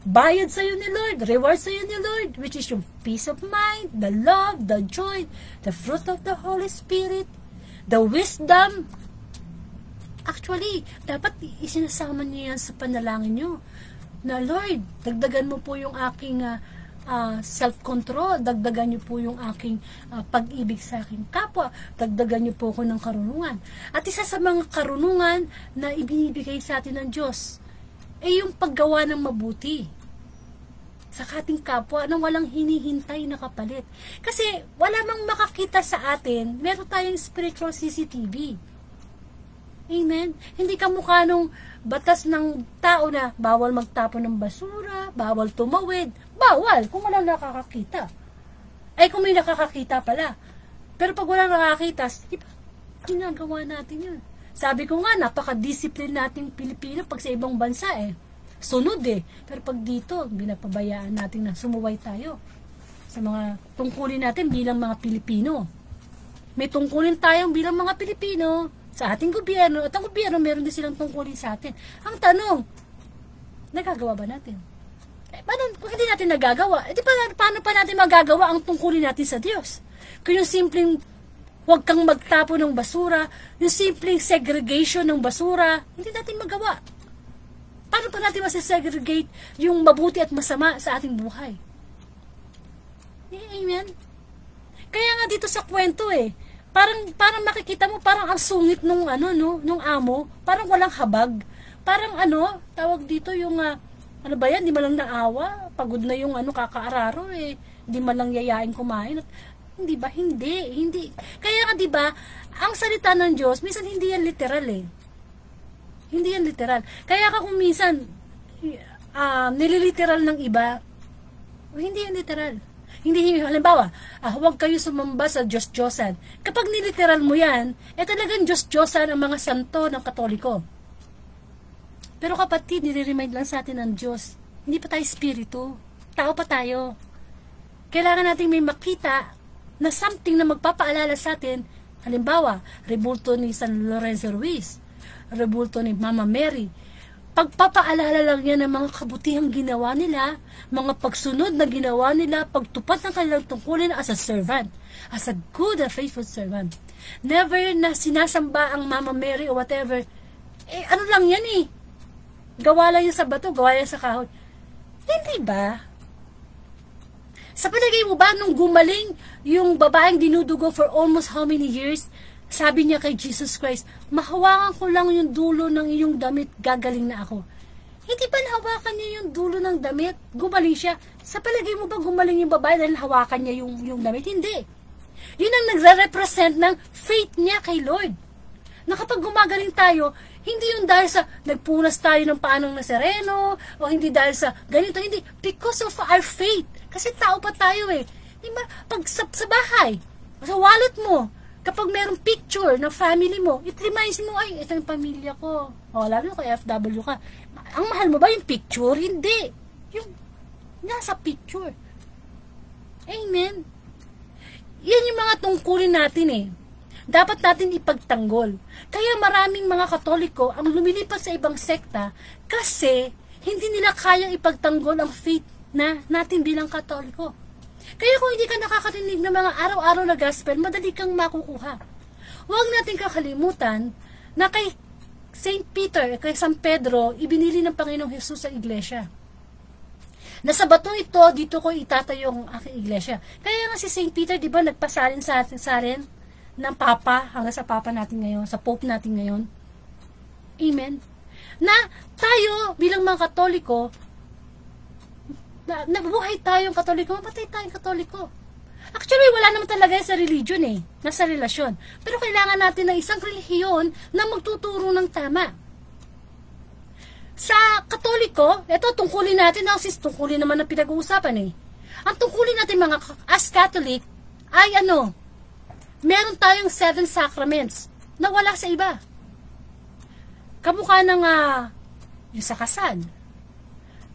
bayad sa'yo ni Lord, reward sa'yo ni Lord, which is yung peace of mind, the love, the joy, the fruit of the Holy Spirit, the wisdom. Actually, dapat isinasama niyo yan sa panalangin niyo. Na Lord, dagdagan mo po yung aking self-control, dagdagan niyo po yung aking pag-ibig sa aking kapwa, dagdagan niyo po ako ng karunungan. At isa sa mga karunungan na ibinibigay sa atin ng Diyos ay yung paggawa ng mabuti sa ating kapwa na walang hinihintay na kapalit. Kasi wala mang makakita sa atin, meron tayong spiritual CCTV. Amen? Hindi ka mukha nung batas ng tao na bawal magtapon ng basura, bawal tumawid. Bawal kung walang nakakakita. Ay kung may nakakakita pala. Pero pag walang nakakita, di ba, ginagawa natin yun. Sabi ko nga, napaka-discipline nating Pilipino pag sa ibang bansa sunod Pero pag dito, binapabayaan natin na sumuway tayo sa mga tungkulin natin bilang mga Pilipino. May tungkulin tayong bilang mga Pilipino sa ating gobyerno, at ang gobyerno meron din silang tungkulin sa atin. Ang tanong, nagagawa ba natin? Kung hindi natin nagagawa, paano pa natin magagawa ang tungkulin natin sa Diyos? Kung yung simpleng huwag kang magtapo ng basura, yung simpleng segregation ng basura, hindi natin magawa. Paano pa natin masisegregate yung mabuti at masama sa ating buhay? Amen? Kaya nga dito sa kwento parang makikita mo, parang ang sungit nung nung amo, parang walang habag. Parang tawag dito yung ano ba yan, di man lang naawa, pagod na yung kakaararo di man lang yayain kumain. At, hindi ba? Hindi. Kaya nga di ba, ang salita ng Diyos, minsan hindi yan literal Hindi yan literal. Kaya kung minsan, nililiteral ng iba, hindi yan literal. Hindi, halimbawa, huwag kayo sumamba sa Diyos-Diyosan. Kapag niliteral mo yan, talagang Diyos-Diyosan ang mga santo ng Katoliko. Pero kapatid, nire-remind lang sa atin ng Diyos. Hindi pa tayo spirito. Tao pa tayo. Kailangan natin may makita na something na magpapaalala sa atin. Halimbawa, rebulto ni San Lorenzo Ruiz, rebulto ni Mama Mary. Pagpapaalala lang yan ng mga kabutihang ginawa nila, mga pagsunod na ginawa nila, pagtupad ng kanilang tungkulin as a servant, as a good and faithful servant. Never na sinasamba ang Mama Mary or whatever. Ano lang yan gawa lang yan sa bato, gawa yan sa kahoy. Hindi ba? Sa palagay mo ba, nung gumaling yung babaeng dinudugo for almost how many years, sabi niya kay Jesus Christ, mahawakan ko lang yung dulo ng iyong damit, gagaling na ako. Hindi ba nahawakan niya yung dulo ng damit? Gumaling siya. Sa palagay mo ba gumaling yung babae dahil hawakan niya yung damit? Hindi. Yun ang nagre-represent ng faith niya kay Lord. Na kapag gumagaling tayo, hindi yun dahil sa nagpunas tayo ng paanong na sereno, o hindi dahil sa ganito, hindi. Because of our faith. Kasi tao pa tayo Diba? Pag sa bahay, sa wallet mo, kapag merong picture ng family mo, it reminds mo, ay, ito yung pamilya ko. Lalo kay FW ka. Ang mahal mo ba yung picture? Hindi. Yung nasa picture. Amen. Yan yung mga tungkulin natin dapat natin ipagtanggol. Kaya maraming mga Katoliko ang lumilipat sa ibang sekta kasi hindi nila kayang ipagtanggol ang faith na natin bilang Katoliko. Kaya kung hindi ka nakakarinig ng mga araw-araw na gospel, madali kang makukuha. Huwag natin kakalimutan na kay St. Peter, kay San Pedro, ibinili ng Panginoong Jesus sa iglesia. Na sa bato ito, dito ko itatayo ang aking iglesia. Kaya nga si St. Peter, di ba, nagpasalin sa atin ng Papa, hanggang sa Papa natin ngayon, sa Pope natin ngayon. Amen. Na tayo, bilang mga Katoliko, nabuhay tayong Katoliko, mapatay tayong Katoliko. Actually, wala naman talaga sa religion nasa relasyon. Pero kailangan natin ng isang relihiyon na magtuturo ng tama. Sa Katoliko, ito tungkulin natin, tungkulin naman na pinag-uusapan Ang tungkulin natin mga as Catholic ay meron tayong 7 sacraments na wala sa iba. Kamukha ng yung sa kasal,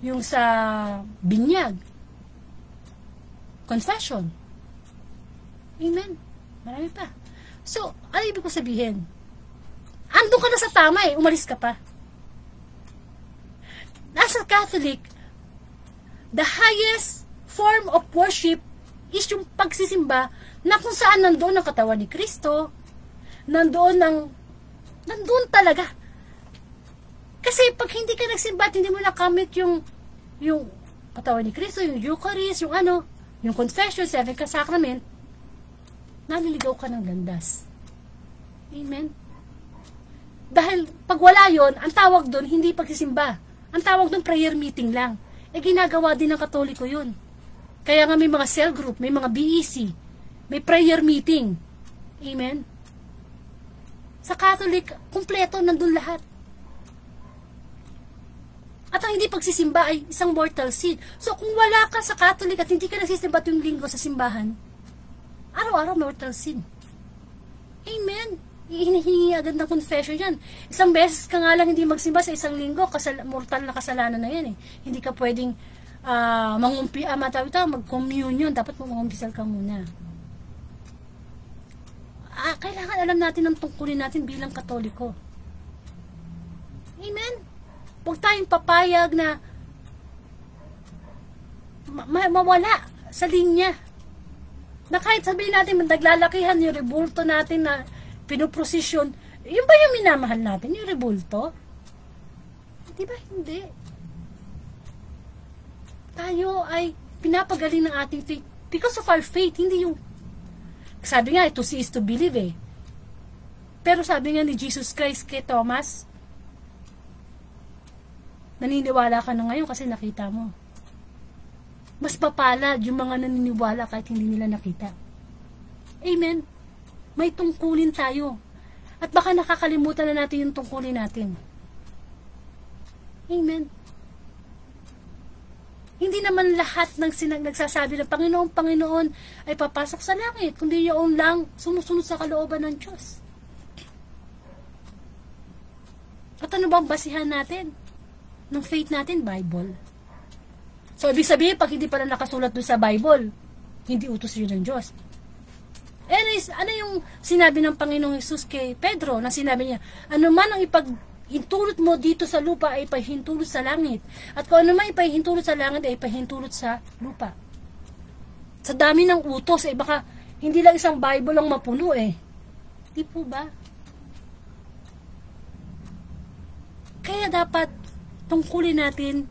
yung sa binyag, confession. Amen. Marami pa. So, ano ibig ko sabihin? Andun ka na sa tama eh, umalis ka pa. As a Catholic, the highest form of worship is yung pagsisimba na kung saan nandoon ang katawan ni Kristo, nandoon talaga. Kasi pag hindi ka nagsimba at hindi mo nakamit yung katawan ni Kristo, yung Eucharist, yung confession, seven sacrament, naliligaw ka ng landas. Amen? Dahil pag wala yon, ang tawag doon, hindi pagsisimba. Ang tawag doon, prayer meeting lang. Ginagawa din ng Katoliko yun. Kaya nga may mga cell group, may mga BEC, may prayer meeting. Amen? Sa Catholic, kumpleto, nandun lahat. At ang hindi pagsisimba ay isang mortal sin. So kung wala ka sa Catholic at hindi ka nagsisimba tuwing linggo sa simbahan, araw-araw mortal sin. Amen? Hinihingi agad ng confession yan. Isang beses ka nga lang hindi magsimba sa isang linggo, mortal na kasalanan na yan eh. Hindi ka pwedeng mag-communion. Dapat mag-umpisal ka muna. Kailangan alam natin ang tungkulin natin bilang Katoliko. Amen? Huwag tayong papayag na mawala sa linya. Na kahit sabihin natin, naglalakihan yung rebulto natin na pinuprosesyon, yun ba yung minamahal natin, yung rebulto? Di ba? Hindi. Tayo ay pinapagaling ng ating faith because of our faith, hindi yung sabi nga, to see is to believe eh. Pero sabi nga ni Jesus Christ kay Thomas, naniniwala ka na ngayon kasi nakita mo. Mas papalad yung mga naniniwala kahit hindi nila nakita. Amen? May tungkulin tayo. At baka nakakalimutan na natin yung tungkulin natin. Amen? Hindi naman lahat ng nagsasabi ng Panginoon ay papasok sa langit, kundi yung lang sumusunod sa kalooban ng Diyos. At ano bang basihan natin? Ng faith natin, Bible. So, ibig sabihin, pag hindi pala nakasulat doon sa Bible, hindi utos yun ng Diyos. Anyways, ano yung sinabi ng Panginoong Jesus kay Pedro, na sinabi niya, ano man ang ipahintulot mo dito sa lupa ay ipahintulot sa langit. At kung ano man ipahintulot sa langit ay ipahintulot sa lupa. Sa dami ng utos, baka hindi lang isang Bible ang mapuno eh. Di po ba? Kaya dapat tungkulin natin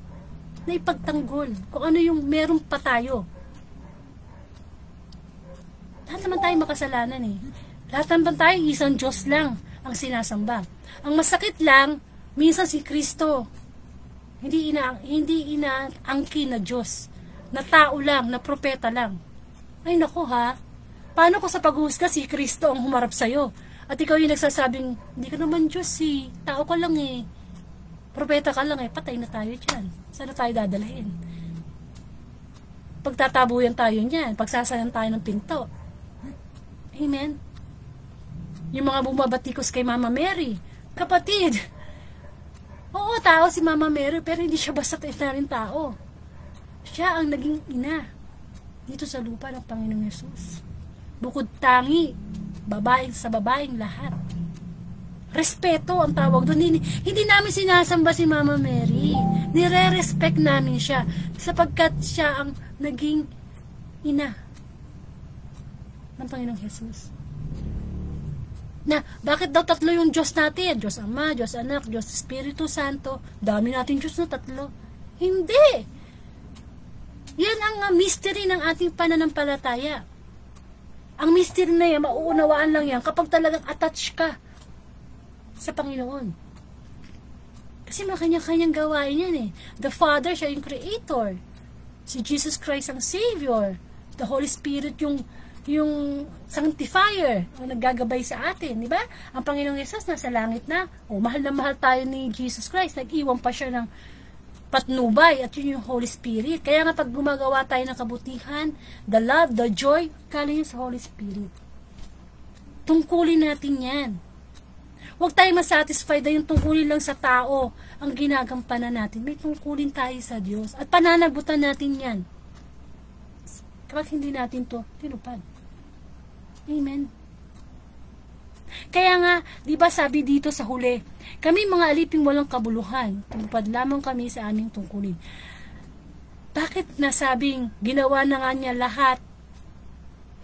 na ipagtanggol kung ano yung meron pa tayo. Lahat naman tayo makasalanan eh. Lahat naman tayo isang Diyos lang ang sinasamba. Ang masakit lang, minsan si Kristo, hindi inaangkin na Diyos, na tao lang, na propeta lang. Ay nako ha, paano ko sa paghuhusga si Kristo ang humarap sa'yo? At ikaw yung nagsasabing, hindi ka naman Diyos eh, tao ka lang eh. Propeta ka lang eh, patay na tayo dyan. Saan na tayo dadalhin? Pagtatabuyan tayo niyan, pagsasayan tayo ng pinto. Amen? Yung mga bumabatikos kay Mama Mary, kapatid, oo, tao si Mama Mary, pero hindi siya basta rin tao. Siya ang naging ina dito sa lupa ng Panginoong Yesus. Bukod tangi, sa babaeng lahat. Respeto ang tawag doon. Hindi namin sinasamba si Mama Mary. Nire-respect namin siya sapagkat siya ang naging ina ng Panginoong Jesus. Na, bakit daw tatlo yung Diyos natin? Diyos Ama, Diyos Anak, Diyos Espiritu Santo. Dami natin Diyos na tatlo. Hindi! Yan ang mystery ng ating pananampalataya. Ang mystery na yan, mauunawaan lang yan kapag talagang attached ka sa Panginoon. Kasi makanya-kanyang gawain yan eh. The Father, siya yung Creator. Si Jesus Christ ang Savior. The Holy Spirit yung Sanctifier, ang naggagabay sa atin, di ba? Ang Panginoong Yesus nasa langit na. Mahal na mahal tayo ni Jesus Christ. Nag-iwan pa siya ng patnubay at yun yung Holy Spirit. Kaya nga pag gumagawa tayo ng kabutihan, the love, the joy, kala yun sa Holy Spirit. Tungkulin natin yan. Huwag tayo masatisfied na yung tungkulin lang sa tao ang ginagampanan natin. May tungkulin tayo sa Diyos. At pananagutan natin yan. Kapag hindi natin to tinupad. Amen. Kaya nga, di ba sabi dito sa huli, kami mga aliping walang kabuluhan, tumupad lamang kami sa aming tungkulin. Bakit nasabing ginawa na nga niya lahat,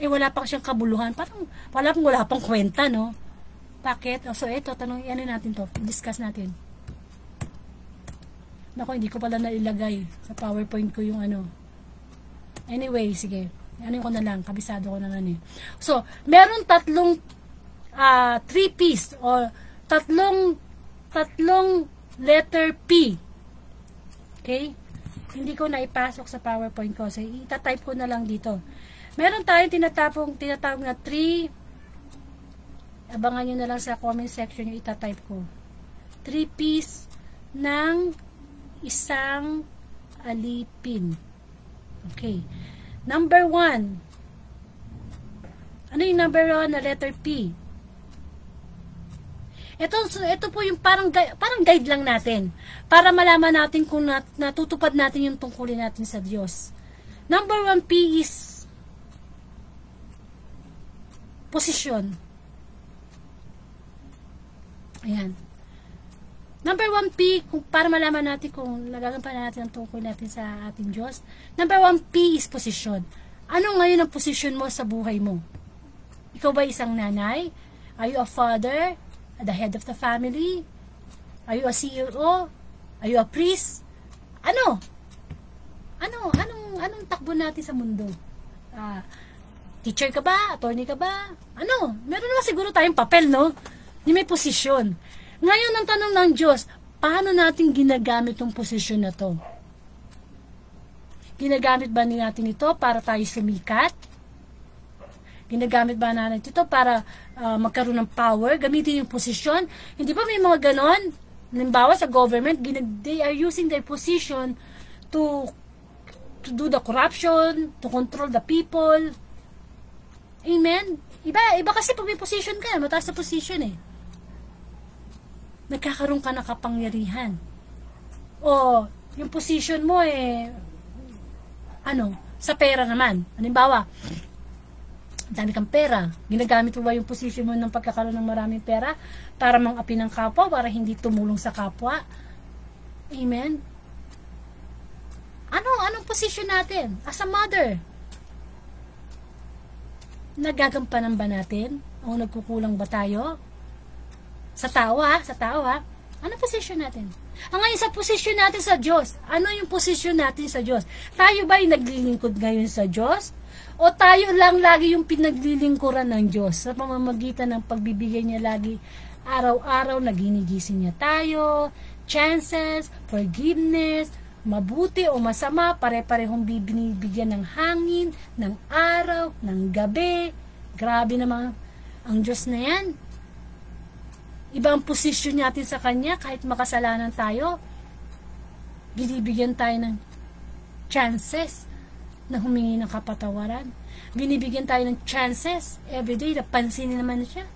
wala pang siyang kabuluhan? Parang wala pang kwenta, no? Bakit? So, ito, tanong, ano natin to? Discuss natin. Naku, hindi ko pala nailagay sa PowerPoint ko yung ano. Anyway, sige. Ano ko na lang, kabisado ko naman eh. So, meron tatlong 3 P's o tatlong letter P. Okay? Hindi ko na ipasok sa PowerPoint ko. So, itatype ko na lang dito. Meron tayong tinatawag na 3. Abangan nyo na lang sa comment section yung itatype ko. 3 P's ng isang alipin. Okay. Number 1. Ano yung number 1 na letter P? Ito po yung parang guide lang natin para malaman natin kung natutupad natin yung tungkulin natin sa Diyos. Number 1 P is position. Ayan. Number 1 P, para malaman natin kung nagagampanan natin ang tungkol natin sa ating Diyos. Number 1 P is position. Ano ngayon ang position mo sa buhay mo? Ikaw ba isang nanay? Are you a father? The head of the family? Are you a CEO? Are you a priest? Anong takbo natin sa mundo? Teacher ka ba? Attorney ka ba? Meron naman siguro tayong papel, no? Yung may posisyon. Ngayon, ang tanong ng Diyos, paano natin ginagamit yung posisyon na to? Ginagamit ba natin ito para tayo sumikat? Ginagamit ba natin ito para magkaroon ng power? Gamitin yung posisyon? Hindi ba may mga ganon? Halimbawa sa government, they are using their position to do the corruption, to control the people. Amen? Iba kasi pag may position ka, mataas na position eh. Nagkakaroon ka ng kapangyarihan. O, yung position mo sa pera naman. Halimbawa, dami kang pera. Ginagamit mo ba yung position mo ng pagkakaroon ng maraming pera para mang-api ng kapwa, para hindi tumulong sa kapwa? Amen? Anong position natin? As a mother, nagagampanan ba natin? O nagkukulang ba tayo? Sa tao ha? Anong position natin? Ngayon sa position natin sa Diyos, ano yung position natin sa Diyos? Tayo ba yung naglilingkod ngayon sa Diyos? O tayo lang lagi yung pinaglilingkuran ng Diyos sa pamamagitan ng pagbibigay niya lagi araw-araw na ginigising niya tayo, chances, forgiveness, mabuti o masama, pare-parehong binibigyan ng hangin, ng araw, ng gabi. Grabe naman ang Diyos na yan. Ibang posisyon natin sa Kanya kahit makasalanan tayo. Binibigyan tayo ng chances na humingi ng kapatawaran. Binibigyan tayo ng chances everyday na pansinin naman siya.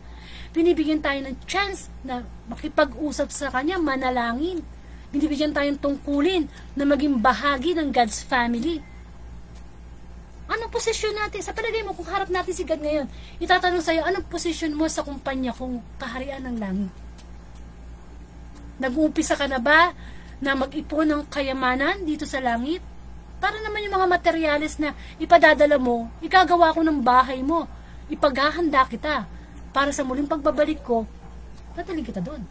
Binibigyan tayo ng chance na makipag-usap sa Kanya, manalangin. Binibigyan tayong tungkulin na maging bahagi ng God's family. Anong posisyon natin? Sa palagay mo, kung harap natin si God ngayon, itatanong sa'yo, anong posisyon mo sa kumpanya kung kaharian ng langit? Nag-uumpisa ka na ba na mag-ipon ng kayamanan dito sa langit? Para naman yung mga materyales na ipadadala mo, ikagawa ko ng bahay mo, ipaghahanda kita, para sa muling pagbabalik ko, tataling kita doon.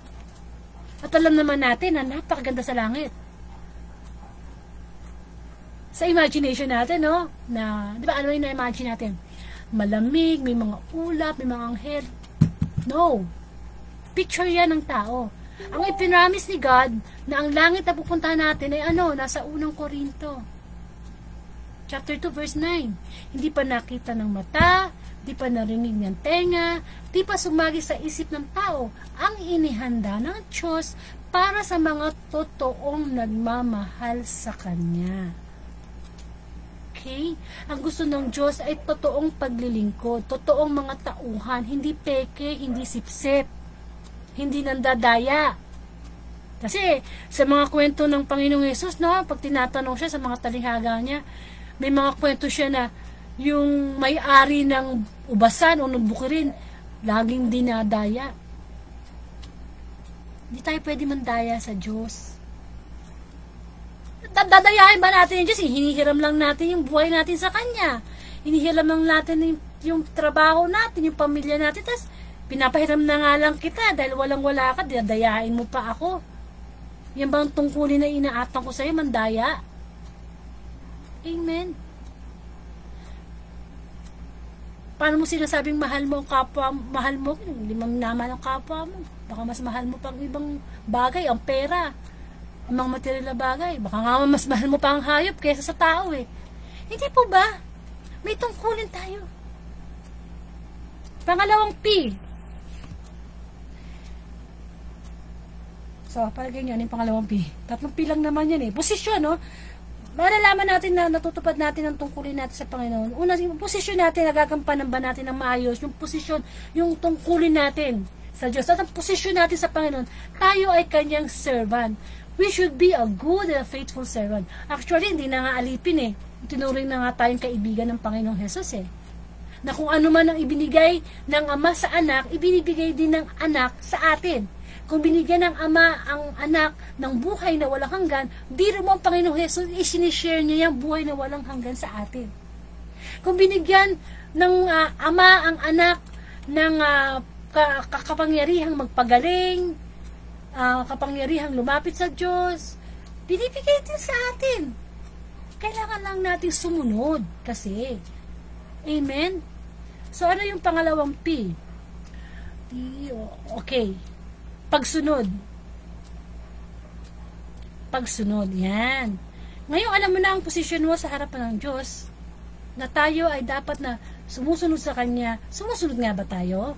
At alam naman natin na napakaganda sa langit. Sa imagination natin, no? Na, di ba, ano yung na-imagine natin? Malamig, may mga ulap, may mga anghel. No. Picture yan ng tao. Ang ipinamis ni God na ang langit na pupuntahan natin ay nasa unang Korinto. Chapter 2, verse 9. Hindi pa nakita ng mata, di pa narinig ng tenga, di pa sumagi sa isip ng tao ang inihanda ng Diyos para sa mga totoong nagmamahal sa Kanya. Okay? Ang gusto ng Diyos ay totoong paglilingkod, totoong mga tauhan, hindi peke, hindi sipsip, hindi nandadaya. Kasi sa mga kwento ng Panginoong Yesus, no, pag tinatanong siya sa mga talinghaga niya, may mga kwento siya na yung may-ari ng ubasan o ng bukirin, laging dinadaya. Hindi tayo pwede mandaya sa Diyos. Dadayahin ba natin yung Diyos? Hinihiram lang natin yung buhay natin sa Kanya. Hinihiram lang natin yung trabaho natin, yung pamilya natin. Tapos, pinapahiram na nga lang kita dahil walang-wala ka, dadayahin mo pa ako. Yan bang tungkulin na inaatang ko sa'yo, mandaya? Amen. Paano mo sinasabing mahal mo ang kapwa, mahal mo, hindi mo minamahal ang kapwa mo. Baka mas mahal mo pang ibang bagay, ang pera, ang mga material na bagay. Baka nga mas mahal mo pa ang hayop kaysa sa tao eh. Hindi po ba? May tungkulin tayo. Pangalawang P. So, palagay nyo, ano yung pangalawang P? Tatlong P lang naman yan eh. Posisyon, no? Malalaman natin na natutupad natin ang tungkulin natin sa Panginoon. Una, yung posisyon natin, nagagampanan ba natin ng maayos? Yung posisyon, yung tungkulin natin sa Diyos. At ang posisyon natin sa Panginoon, tayo ay Kanyang servant. We should be a good and faithful servant. Actually, hindi na nga alipin eh. Tinuring na nga tayong kaibigan ng Panginoong Jesus eh. Na kung ano man ang ibinigay ng Ama sa anak, ibinibigay din ng anak sa atin. Kung binigyan ng Ama ang anak ng buhay na walang hanggan, biro mo ang Panginoong Jesus, isinishare niya yung buhay na walang hanggan sa atin. Kung binigyan ng Ama ang anak ng kapangyarihang magpagaling, kapangyarihang lumapit sa Diyos, binibigay din sa atin. Kailangan lang natin sumunod kasi. Amen? So, ano yung pangalawang P? Okay. Pagsunod. Pagsunod. Yan. Ngayon, alam mo na ang posisyon mo sa harapan ng Diyos na tayo ay dapat na sumusunod sa Kanya. Sumusunod nga ba tayo?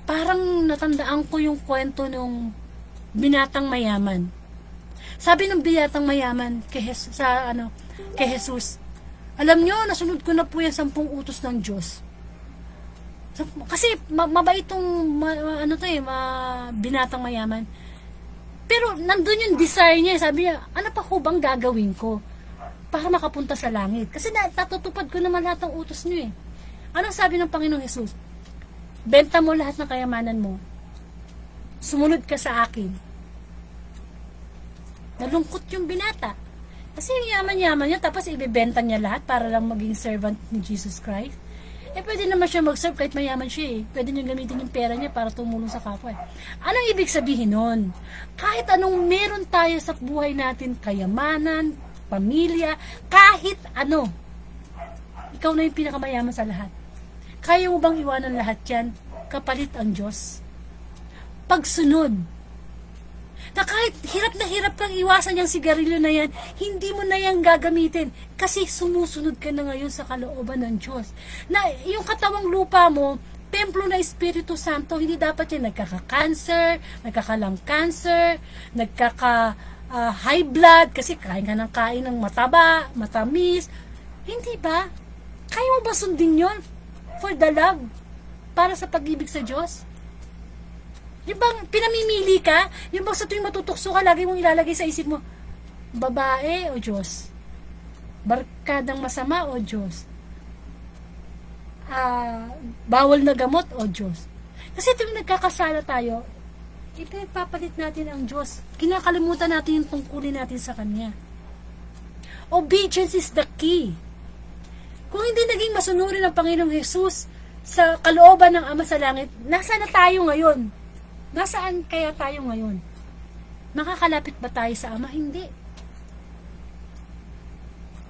Parang natandaan ko yung kwento ng binatang mayaman. Sabi ng binatang mayaman kay Jesus, alam nyo, nasunod ko na po yung 10 utos ng Diyos. Kasi mabait itong binatang mayaman. Pero nandun yung desire niya. Sabi niya, ano pa ho bang gagawin ko para makapunta sa langit? Kasi natutupad ko naman lahat ng utos niyo eh. Anong sabi ng Panginoong Jesus? Benta mo lahat ng kayamanan mo. Sumunod ka sa akin. Nalungkot yung binata. Kasi yung yaman-yaman niya, tapos ibibenta niya lahat para lang maging servant ni Jesus Christ. Pwede naman siya mag-serve kahit mayaman siya eh. Pwede niya gamitin yung pera niya para tumulong sa kapwa eh. Anong ibig sabihin nun? Kahit anong meron tayo sa buhay natin, kayamanan, pamilya, kahit ano, ikaw na yung pinakamayaman sa lahat. Kaya mo bang iwanan lahat yan? Kapalit ang Diyos. Pagsunod. Na kahit hirap na hirap kang iwasan yung sigarilyo na yan, hindi mo na yan gagamitin kasi sumusunod ka na ngayon sa kalooban ng Diyos. Na yung katawang lupa mo, templo na Espiritu Santo, hindi dapat yan nagkaka-cancer, nagkaka-lung cancer, nagkaka-high blood, kasi kain ka ng kain ng mataba, matamis. Hindi ba? Kaya mo ba sundin yun? For the love? Para sa pag-ibig sa Diyos? Yung bang pinamimili ka? Yung bang sa tuwing matutukso ka, lagi mong ilalagay sa isip mo, babae o Diyos? Barkadang masama o Diyos? Bawal na gamot o Diyos? Kasi tuwing nagkakasala tayo, ipinapapalit natin ang Diyos. Kinakalimutan natin yung tungkulin natin sa Kanya. Obedience is the key. Kung hindi naging masunurin ng Panginoong Jesus sa kalooban ng Ama sa Langit, nasaan na tayo ngayon? Nasaan kaya tayo ngayon? Nakakalapit ba tayo sa Ama? Hindi.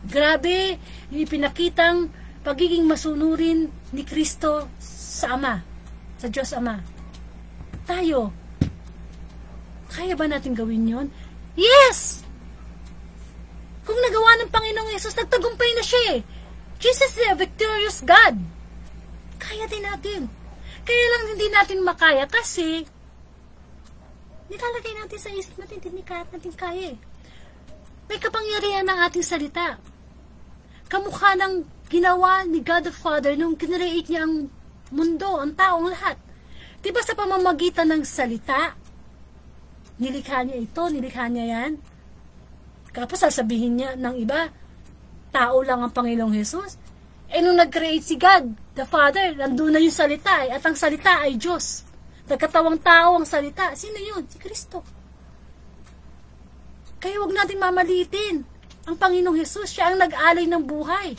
Grabe, yung ipinakitang pagiging masunurin ni Kristo sa Ama, sa Diyos Ama. Tayo, kaya ba natin gawin yon? Yes! Kung nagawa ng Panginoong Yesus, nagtagumpay na siya eh. Jesus is a victorious God. Kaya din natin. Kaya lang hindi natin makaya kasi nilalagay natin sa isip natin, hindi natin kaya eh. May kapangyarihan ng ating salita. Kamukha ng ginawa ni God the Father nung kinreate niya ang mundo, ang taong lahat. Diba sa pamamagitan ng salita, nilikha niya ito, nilikha niya yan. Kapag sasabihin niya ng iba, tao lang ang Panginoong Jesus. Nung nag-create si God, the Father, nandun na yung salita at ang salita ay Diyos. Nagkatawang tao ang salita. Sino yun? Si Kristo. Kaya huwag nating mamalitin. Ang Panginoong Hesus, siya ang nag-alay ng buhay.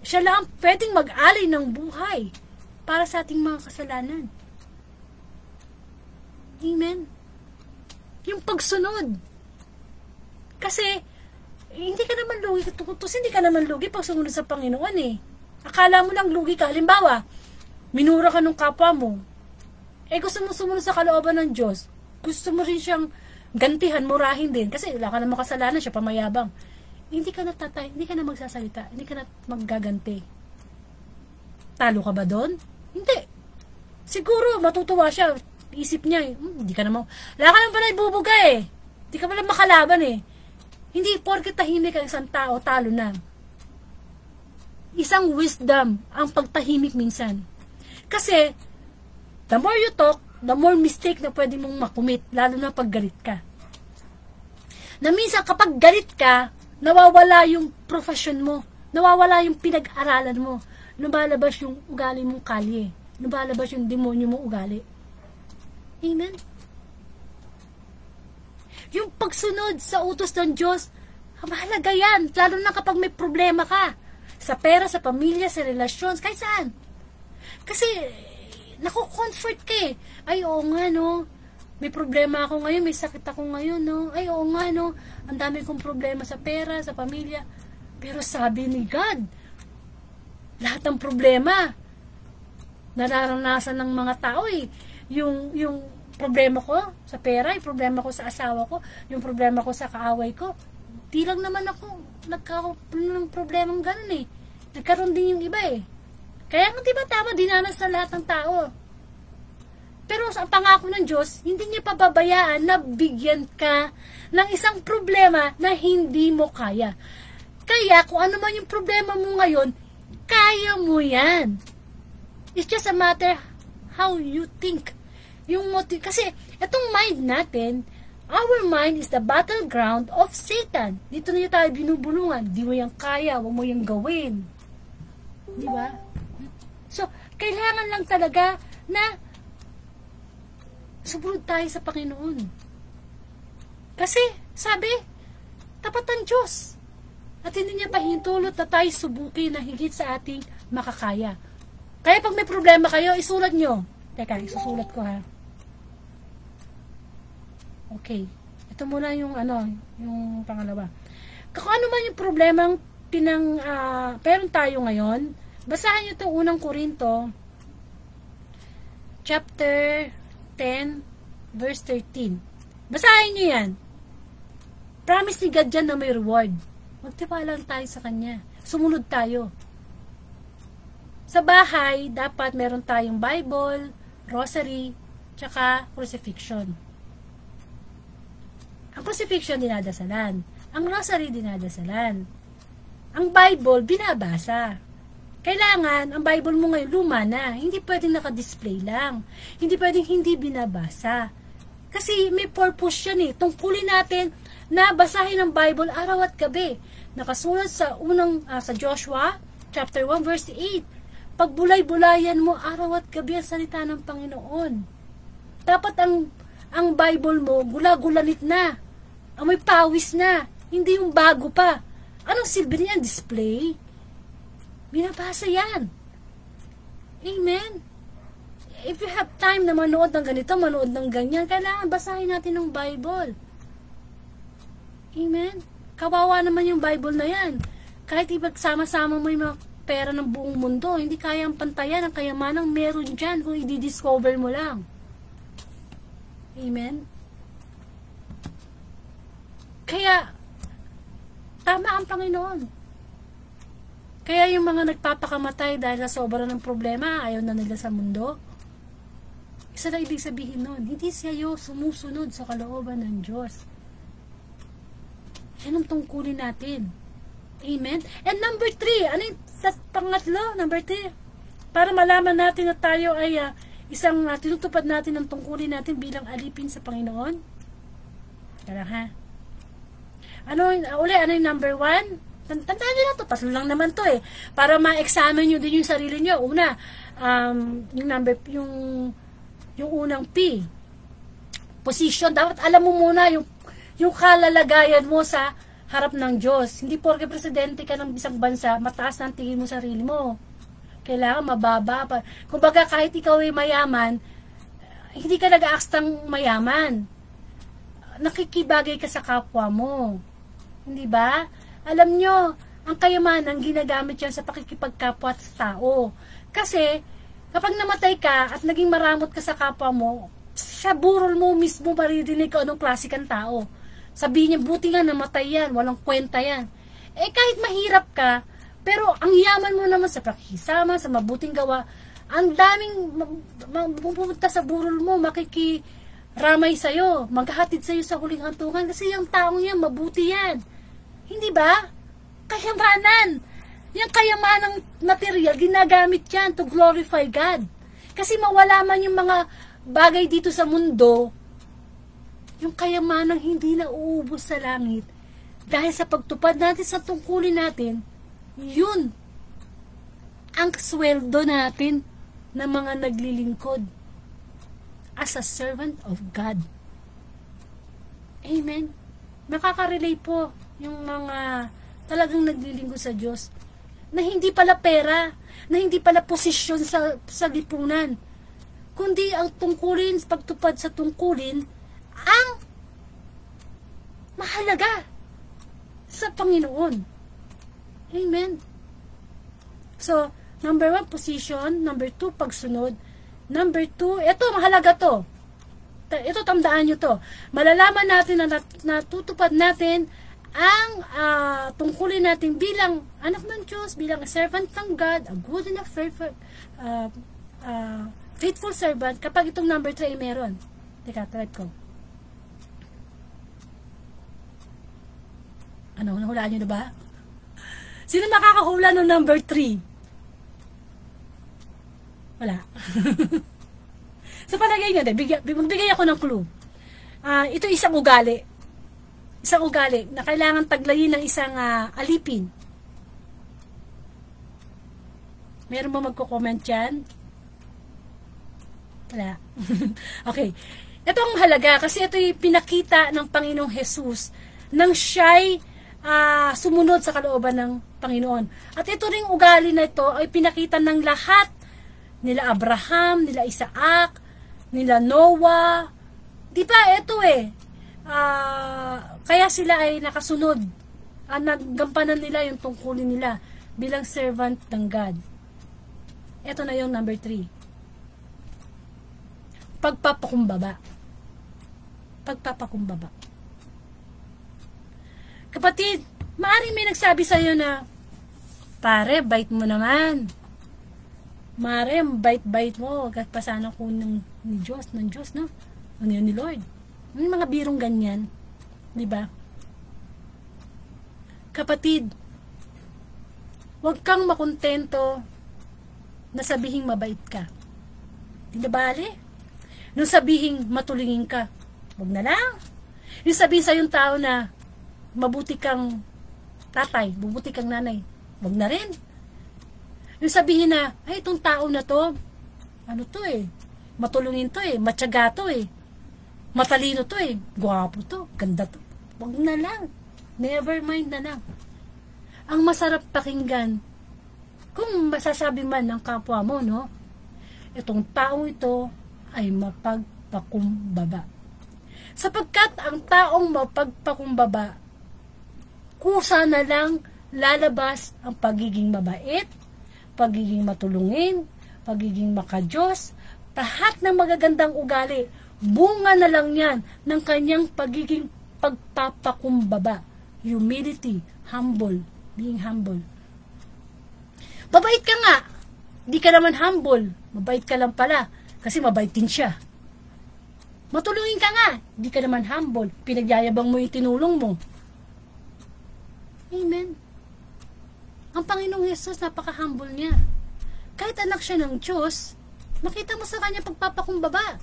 Siya lang ang pwedeng mag-alay ng buhay para sa ating mga kasalanan. Amen? Yung pagsunod. Kasi, hindi ka naman lugi. Hindi ka naman lugi pag sumunod sa Panginoon eh. Akala mo lang lugi ka. Halimbawa, minura ka ng kapwa mo. Gusto mo sumunod sa kalooban ng Diyos. Gusto mo rin siyang gantihan, murahin din. Kasi wala ka namang kasalanan, siya pamayabang. Hindi ka na magsasalita. Hindi ka na maggaganti. Talo ka ba doon? Hindi. Siguro, matutuwa siya. Isip niya, hindi ka naman, wala ka naman pala ibubuga eh. Hindi ka pala makalaban eh. Hindi, porke tahimik ang isang tao, talo na. Isang wisdom ang pagtahimik minsan. Kasi, the more you talk, the more mistake na pwede mong makumit, lalo na pag galit ka. Na minsan, kapag galit ka, nawawala yung profession mo, nawawala yung pinag-aralan mo, lumalabas yung ugali mong kalye, lumalabas yung demonyo mong ugali. Amen? Yung pagsunod sa utos ng Diyos, mahalaga yan, lalo na kapag may problema ka, sa pera, sa pamilya, sa relasyon, kahit saan. Kasi, naku-comfort ka eh. Ay, oo nga, no. May problema ako ngayon, may sakit ako ngayon, no. Ay, oo nga, no. Ang dami kong problema sa pera, sa pamilya. Pero sabi ni God, lahat ng problema, nararanasan ng mga tao eh. Yung problema ko sa pera, yung problema ko sa asawa ko, yung problema ko sa kaaway ko, di lang naman ako nagkaroon ng problemang ganun eh. Nagkaroon din yung iba eh. Kaya kung diba tama, dinanas na lahat ng tao. Pero ang pangako ng Diyos, hindi niya pababayaan na bigyan ka ng isang problema na hindi mo kaya. Kaya kung ano man yung problema mo ngayon, kaya mo yan. It's just a matter how you think. Yung kasi itong mind natin, our mind is the battleground of Satan. Dito na tayo binubulungan. Di mo yan kaya, huwag mo yan gawin. Di ba? So, kailangan lang talaga na sumunod tayo sa Panginoon. Kasi, sabi, tapat ang Diyos. At hindi niya pahintulot na tayo subukin na higit sa ating makakaya. Kaya pag may problema kayo, isulat nyo. Teka, isusulat ko ha. Okay. Ito muna yung yung pangalawa. Kung ano man yung problemang meron tayo ngayon, basahin nyo itong unang Korinto, chapter 10, verse 13. Basahin nyo yan. Promise ni God dyan na may reward. Magtiwala lang tayo sa Kanya. Sumunod tayo. Sa bahay, dapat meron tayong Bible, rosary, tsaka crucifixion. Ang crucifixion, dinadasalan. Ang rosary, dinadasalan. Ang Bible, binabasa. Kailangan, ang Bible mo ngayon, luma na. Hindi pwedeng naka-display lang. Hindi pwedeng hindi binabasa. Kasi may purpose yan eh. Tungkulin natin na basahin ang Bible araw at gabi. Nakasulat sa sa Joshua, chapter 1, verse 8. Pagbulay-bulayan mo araw at gabi ang salita ng Panginoon. Dapat ang Bible mo, gula-gulanit na. Amoy pawis na. Hindi yung bago pa. Anong silbi niyan? Display? Binabasa yan. Amen? If you have time na manood ng ganito, manood ng ganyan, kailangan basahin natin ng Bible. Amen? Kawawa naman yung Bible na yan. Kahit ipagsama-sama mo yung mga pera ng buong mundo, hindi kayang pantayan ang kayamanang meron dyan kung i-discover mo lang. Amen? Kaya, tama ang Panginoon. Kaya yung mga nagpapakamatay dahil sa sobra ng problema, ayaw na nila sa mundo, isa na ibig sabihin nun, hindi siya sumusunod sa kalooban ng Diyos. Yan ang tungkulin natin. Amen? And number 3, ano yung pangatlo? Number 3, para malaman natin na tayo ay isang tinutupad natin ang tungkulin natin bilang alipin sa Panginoon. Tara ha. Ano yung number 1? Tandaan nyo na to, pasal lang naman to eh. Para ma-examine nyo din yung sarili nyo. Una, yung unang P, position. Dapat alam mo muna yung kalalagayan mo sa harap ng Diyos. Hindi porke presidente ka ng isang bansa, mataas na ang tingin mo sarili mo. Kailangan mababa pa. Kumbaga kahit ikaw ay mayaman, hindi ka nag-aakstang mayaman. Nakikibagay ka sa kapwa mo. Hindi ba? Alam nyo, ang kayamanan ginagamit yan sa pakikipagkapwa sa tao. Kasi, kapag namatay ka at naging maramot ka sa kapwa mo, sa burol mo mismo maririnig ko anong klase kang tao. Sabihin niya, buti nga namatay yan, walang kwenta yan. Eh kahit mahirap ka, pero ang yaman mo naman sa pakikisama, sa mabuting gawa, ang daming pupunta sa burol mo, makikiramay sa'yo, maghahatid sa'yo sa huling hantungan, kasi yung taong yan, mabuti yan. Hindi ba? Kayamanan. Yung kayamanang material, ginagamit yan to glorify God. Kasi mawala man yung mga bagay dito sa mundo, yung kayamanang hindi na uubos sa langit, dahil sa pagtupad natin sa tungkulin natin, yun ang sweldo natin na mga naglilingkod as a servant of God. Amen. Makaka-relate po yung mga talagang naglilingkod sa Diyos, na hindi pala pera, na hindi pala posisyon sa lipunan, kundi ang tungkulin, pagtupad sa tungkulin, ang mahalaga sa Panginoon. Amen. So, number 1, position. Number 2, pagsunod. Number 2, ito, mahalaga to. Ito, tandaan nyo to. Malalaman natin na natutupad natin ang tungkulin natin bilang anak ng Diyos, bilang a servant ng God, a good and a faithful servant, kapag itong number 3 ay meron. Teka, try ko. Ano, nahulaan nyo na ba? Sino makakahula ng number 3? Wala. So, palagay nyo, magbigay ako ng clue. Ito isang ugali. Isang ugali na kailangan taglayin ng isang alipin. Meron ba magko-comment dyan? Wala. Okay. Ito ang mahalaga kasi ito yung pinakita ng Panginoong Jesus nang siya'y sumunod sa kalooban ng Panginoon. At ito ring ugali na ito ay pinakita ng lahat, nila Abraham, nila Isaac, nila Noah. Di ba? Ito kaya sila ay nakasunod. Naggampanan nila yung tungkulin nila bilang servant ng God. Ito na yung number 3. Pagpapakumbaba. Pagpapakumbaba. Kapatid, maaaring may nagsabi sa'yo na, pare, bait mo naman. Mare, bait mo. Pasanan ko ng Diyos, no? Ano yun ni Lord? May mga birong ganyan. Diba? Kapatid, huwag kang makontento na sabihing mabait ka. Di na bale? Nung sabihing matulingin ka, huwag na lang. Yung sabihin sa yung tao na mabuti kang tatay, mabuti kang nanay, huwag na rin. Yung sabihin na, ay, itong tao na to, ano to matulungin to matyaga to matalino to gwapo to, ganda to. Huwag na lang. Never mind na lang. Ang masarap pakinggan, kung masasabi man ng kapwa mo, no, itong taong ito ay mapagpakumbaba. Sapagkat ang taong mapagpakumbaba, kusa na lang lalabas ang pagiging mabait, pagiging matulungin, pagiging makadiyos, lahat ng magagandang ugali, bunga na lang yan ng kanyang pagiging pagpapakumbaba. Humility, humble, being humble. Mabait ka nga, di ka naman humble, mabait ka lang pala, kasi mabait din siya. Matulungin ka nga, di ka naman humble, pinagyayabang mo yung tinulong mo. Amen. Ang Panginoong Jesus, napaka-humble niya. Kahit anak siya ng Diyos, makita mo sa kanya pagpapakumbaba.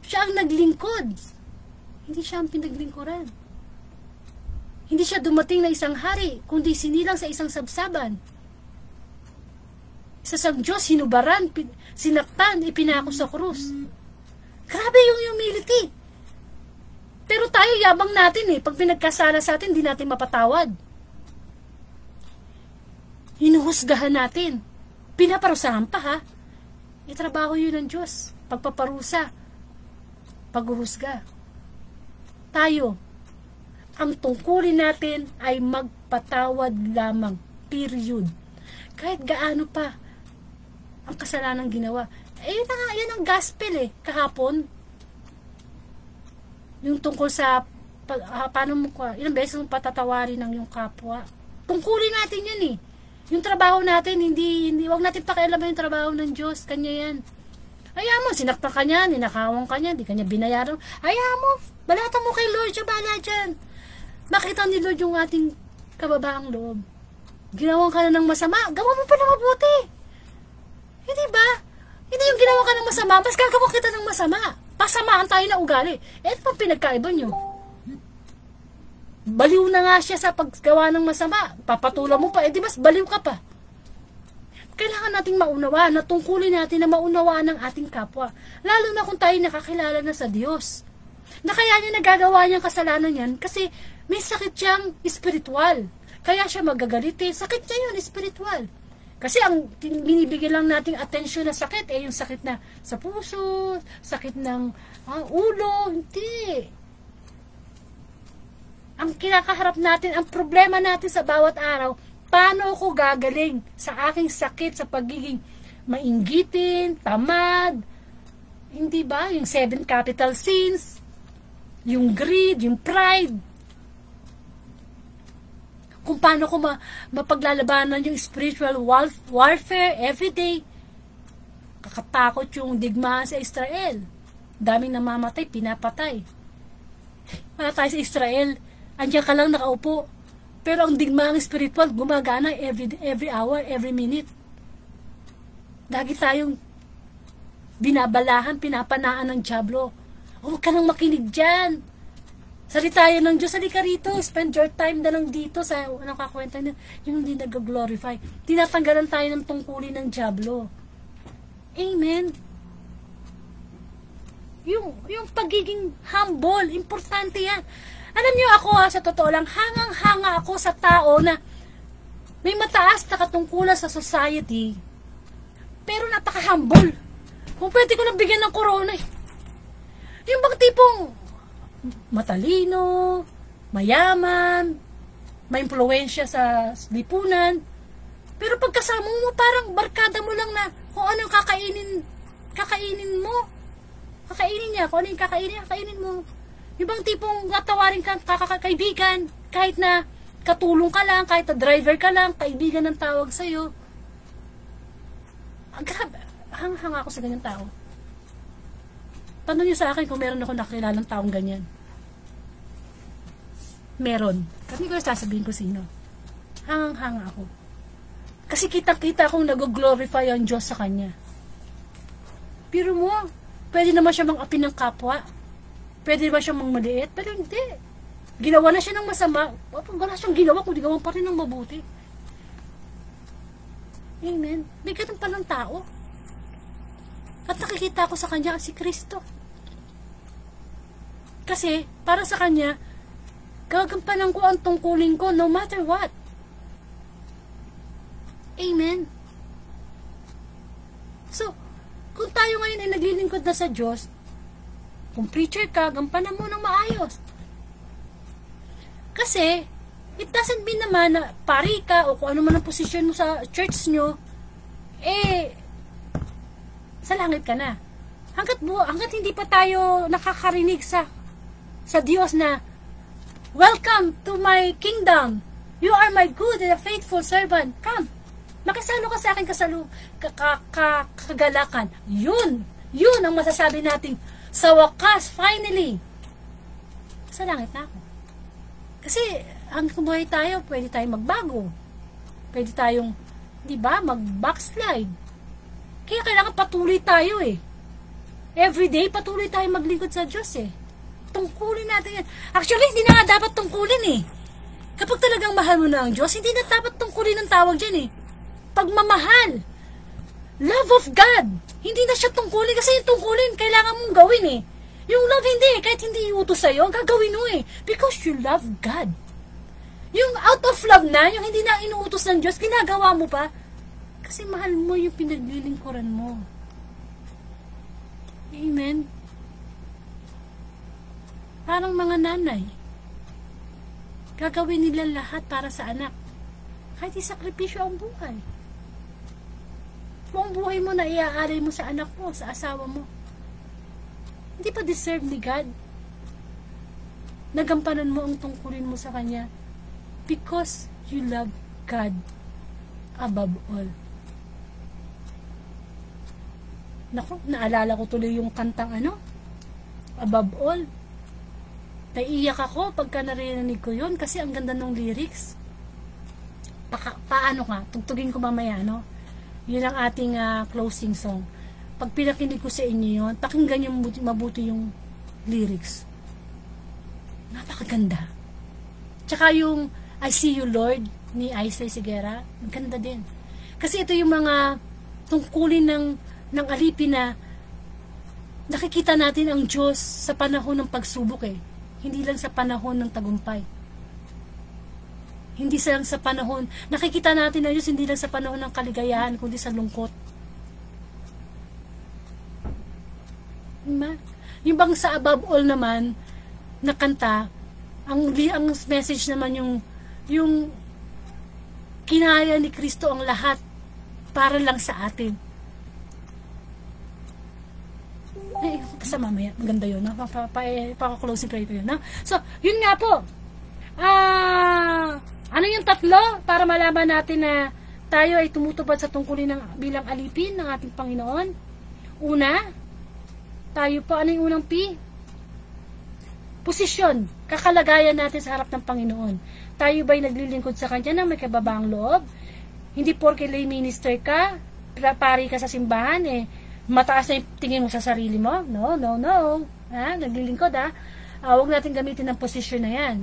Siya ang naglingkod. Hindi siya ang pinaglingkuran. Hindi siya dumating na isang hari, kundi sinilang sa isang sabsaban. Isa sa Diyos, hinubaran, sinaktan, ipinako sa krus. Grabe yung humility. Pero tayo, yabang natin eh. Pag pinagkasala sa atin, di natin mapatawad. Hinuhusgahan natin. Pinaparusahan pa ha. Itrabaho yun ng Diyos. Pagpaparusa. Paghuhusga. Tayo, ang tungkulin natin ay magpatawad lamang. Period. Kahit gaano pa ang kasalanan ginawa. Yan ang gospel eh. Kahapon, yung tungkol sa paano mo ilang beses mong patatawarin ng yung kapwa. Tungkulin natin yan eh. Yung trabaho natin, hindi wag natin pakialaman yung trabaho ng Diyos. Kanya yan. Ayaw mo, sinaktan ka niya, ninakawang ka niya, di ka niya binayaran. Ayaw mo, balatan mo kay Lord, siya bala dyan. Makita ni Lord yung ating kababaang loob. Ginawang ka na ng masama, gawa mo pa ng mabuti. Hindi ba? Hindi yung ginawa ka ng masama, mas gagawa kita ng masama. Pasamaan tayo na ugali. Ito pa pinagkaiba nyo. Baliw na nga siya sa paggawa ng masama. Papatulan mo pa, di mas baliw ka pa. Kailangan nating maunawaan, natungkulin natin na maunawaan ng ating kapwa. Lalo na kung tayo nakakilala na sa Diyos. Na kaya niya nagagawa niyang kasalanan yan kasi may sakit siyang espiritual. Kaya siya magagalit eh. Sakit niya yun, espiritual. Kasi ang binibigyan lang nating atensyon na sakit yung sakit na sa puso, sakit ng ulo. Hindi. Ang kinakaharap natin, ang problema natin sa bawat araw, paano ako gagaling sa aking sakit, sa pagiging mainggitin, tamad, hindi ba? Yung 7 capital sins, yung greed, yung pride. Kung paano ko mapaglalabanan yung spiritual warfare everyday. Kakatakot yung digmaan sa Israel. Daming namamatay, pinapatay. Wala tayo sa Israel, andiyan ka lang nakaupo. Pero ang digmaan spiritual, gumagana every hour, every minute. Lagi tayong binabalahan, pinapanaan ng dyablo. Huwag ka nang makinig dyan. Salita yan ng Diyos, halika rito, spend your time na lang dito sa kakwenta niya, yung hindi nag-glorify. Tinatanggalan tayo ng tungkulin ng dyablo. Amen. Yung pagiging humble, importante yan. Alam niyo ako sa totoo lang, hangang-hanga ako sa tao na may mataas na katungkulan sa society, pero napaka-humble. Kung pwede ko lang bigyan ng corona eh. Yung bang tipong matalino, mayaman, may impluwensya sa lipunan, pero pagkasama mo parang barkada mo lang na kung ano yung kakainin mo. Kakainin niya, kung ano yung kakainin mo. Yung bang tipong natawarin ka kaibigan, kahit na katulong ka lang, kahit na driver ka lang, kaibigan ng tawag sa'yo. Grabe, hanga ako sa ganyan tao. Tanong niyo sa akin kung meron ako nakilalang taong ganyan. Meron. Kasi ko sasabihin ko sino. Hangang-hanga ako. Kasi kita-kita akong nag-glorify ang Diyos sa kanya. Pero mo, pwede naman siya mang-api ng kapwa. Pwede naman siya mang-maliit. Pero hindi. Ginawa na siya ng masama. Wala siyang ginawa kung di gawa pa rin ng mabuti. Amen. May ganun pa ng tao. At nakikita ko sa kanya si Kristo. Kasi, para sa kanya, gagampanan ko ang tungkulin ko no matter what. Amen. So, kung tayo ngayon ay naglilingkod na sa Diyos, kung preacher ka, gampanan mo ng maayos. Kasi, it doesn't mean naman na pari ka o kung ano man ang posisyon mo sa church nyo, sa langit ka na. Hanggat hindi pa tayo nakakarinig sa Diyos na, welcome to my kingdom. You are my good and faithful servant. Come. Makisalo ka sa akin kagalakan. Yun ang masasabi natin. Sa wakas, finally, sa langit na ako. Kasi, hanggang buhay tayo, pwede tayong magbago. Pwede tayong, di ba, mag-backslide. Kaya kailangan patuloy tayo eh. Everyday, patuloy tayong maglingkod sa Diyos eh. Tungkulin natin yan. Actually, hindi na nga dapat tungkulin eh. Kapag talagang mahal mo na ang Diyos, hindi na dapat tungkulin ng tawag dyan eh. Pagmamahal. Love of God. Hindi na siya tungkulin kasi yung tungkulin, kailangan mong gawin eh. Yung love hindi eh. Kahit hindi iutos sa'yo, gagawin mo eh. Because you love God. Yung out of love na, yung hindi na inuutos ng Diyos, ginagawa mo pa. Kasi mahal mo yung pinaglilingkuran mo. Amen? Parang mga nanay. Gagawin nila lahat para sa anak. Kahit isakripisyo ang buhay. Buong buhay mo na iaalay mo sa anak mo, sa asawa mo. Hindi pa deserve ni God. Nagampanan mo ang tungkulin mo sa Kanya. Because you love God above all. Naku, naalala ko tuloy yung kantang above all. Naiiyak ako pagka narinig ko yun kasi ang ganda ng lyrics. Paano ka? Tugtugin ko mamaya, Yun ang ating closing song. Pag pinakinig ko sa inyo yun, pakinggan yung mabuti yung lyrics. Napakaganda. Tsaka yung I See You Lord ni Isay Sigera, maganda din. Kasi ito yung mga tungkulin ng alipin na nakikita natin ang Diyos sa panahon ng pagsubok eh. Hindi lang sa panahon ng tagumpay. Hindi lang sa panahon, nakikita natin ang Diyos hindi lang sa panahon ng kaligayahan, kundi sa lungkot. Yung bang sa above all naman, na kanta, ang message naman yung kinaya ni Kristo ang lahat para lang sa atin. Basta mamaya, maganda yun, paka-closing prayer ko yun, So, yun nga po, ano yung tatlo para malaman natin na tayo ay tumutupad sa tungkulin bilang alipin ng ating Panginoon? Una, tayo po, ano yung unang P? Posisyon, kakalagayan natin sa harap ng Panginoon. Tayo ba'y naglilingkod sa Kanya na may kababaang loob? Hindi porke lay minister ka, pari ka sa simbahan, mataas na yung tingin mo sa sarili mo? No. Naglilingkod huwag natin gamitin ng posisyon na yan.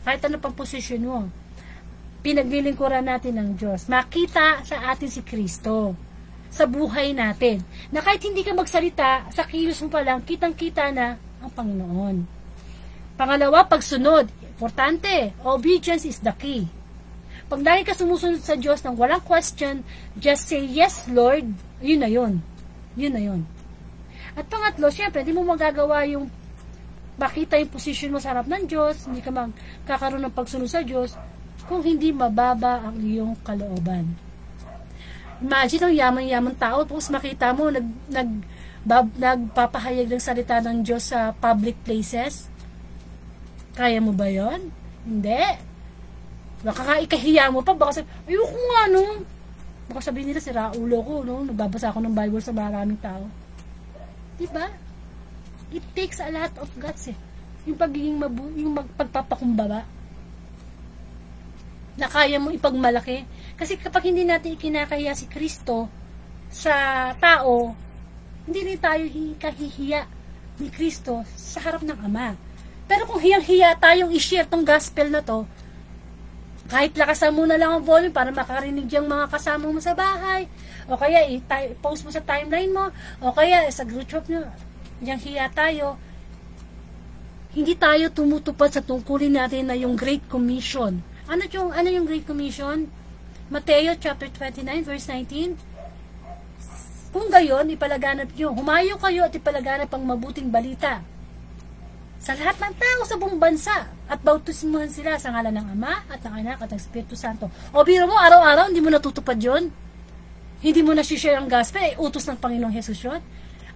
Kahit ano pang posisyon mo. Pinaglilingkuran natin ng Diyos. Makita sa atin si Kristo sa buhay natin. Na kahit hindi ka magsalita, sa kilos mo pa lang, kitang-kita na ang Panginoon. Pangalawa, pagsunod. Importante. Obedience is the key. Pag lagi ka sumusunod sa Diyos ng walang question, just say, yes, Lord. Yun na yun. Yun na yun. At pangatlo, syempre, hindi mo magagawa yung makita yung position mo sa harap ng Diyos, hindi ka magkakaroon ng pagsunod sa Diyos, kung hindi mababa ang iyong kalooban. Imagine ang yaman-yaman tao, tapos makita mo, nagpapahayag ng salita ng Diyos sa public places. Kaya mo ba yon? Hindi. Baka ikahiya mo pa, baka sabi, ayoko nga, baka sabihin nila, sira ulo ko, nagbabasa ako ng Bible sa maraming tao. Diba? It takes a lot of guts yung pagiging yung pagpapakumbaba na kaya mo ipagmalaki. Kasi kapag hindi natin ikinakahiya si Kristo sa tao, hindi rin tayo kahihiya ni Kristo sa harap ng Ama. Pero kung hiyang-hiya tayong i-share tong gospel na to, kahit lakasan mo na lang ang volume para makarinig yung mga kasama mo sa bahay, o kaya i-post mo sa timeline mo, o kaya sa group chat nyo, hiyang-hiya tayo, hindi tayo tumutupad sa tungkulin natin na yung Great Commission. Ano yung Great Commission? Mateo chapter 29 verse 19. Kung gayon, ipalaganap nyo, humayo kayo at ipalaganap ang mabuting balita sa lahat ng tao sa buong bansa at bautismuhan sila sa ngalan ng Ama at ng Anak at ng Espiritu Santo. O biro mo, araw-araw hindi mo natutupad yun? Hindi mo na-share ang gospel, utos ng Panginoong Hesus yun?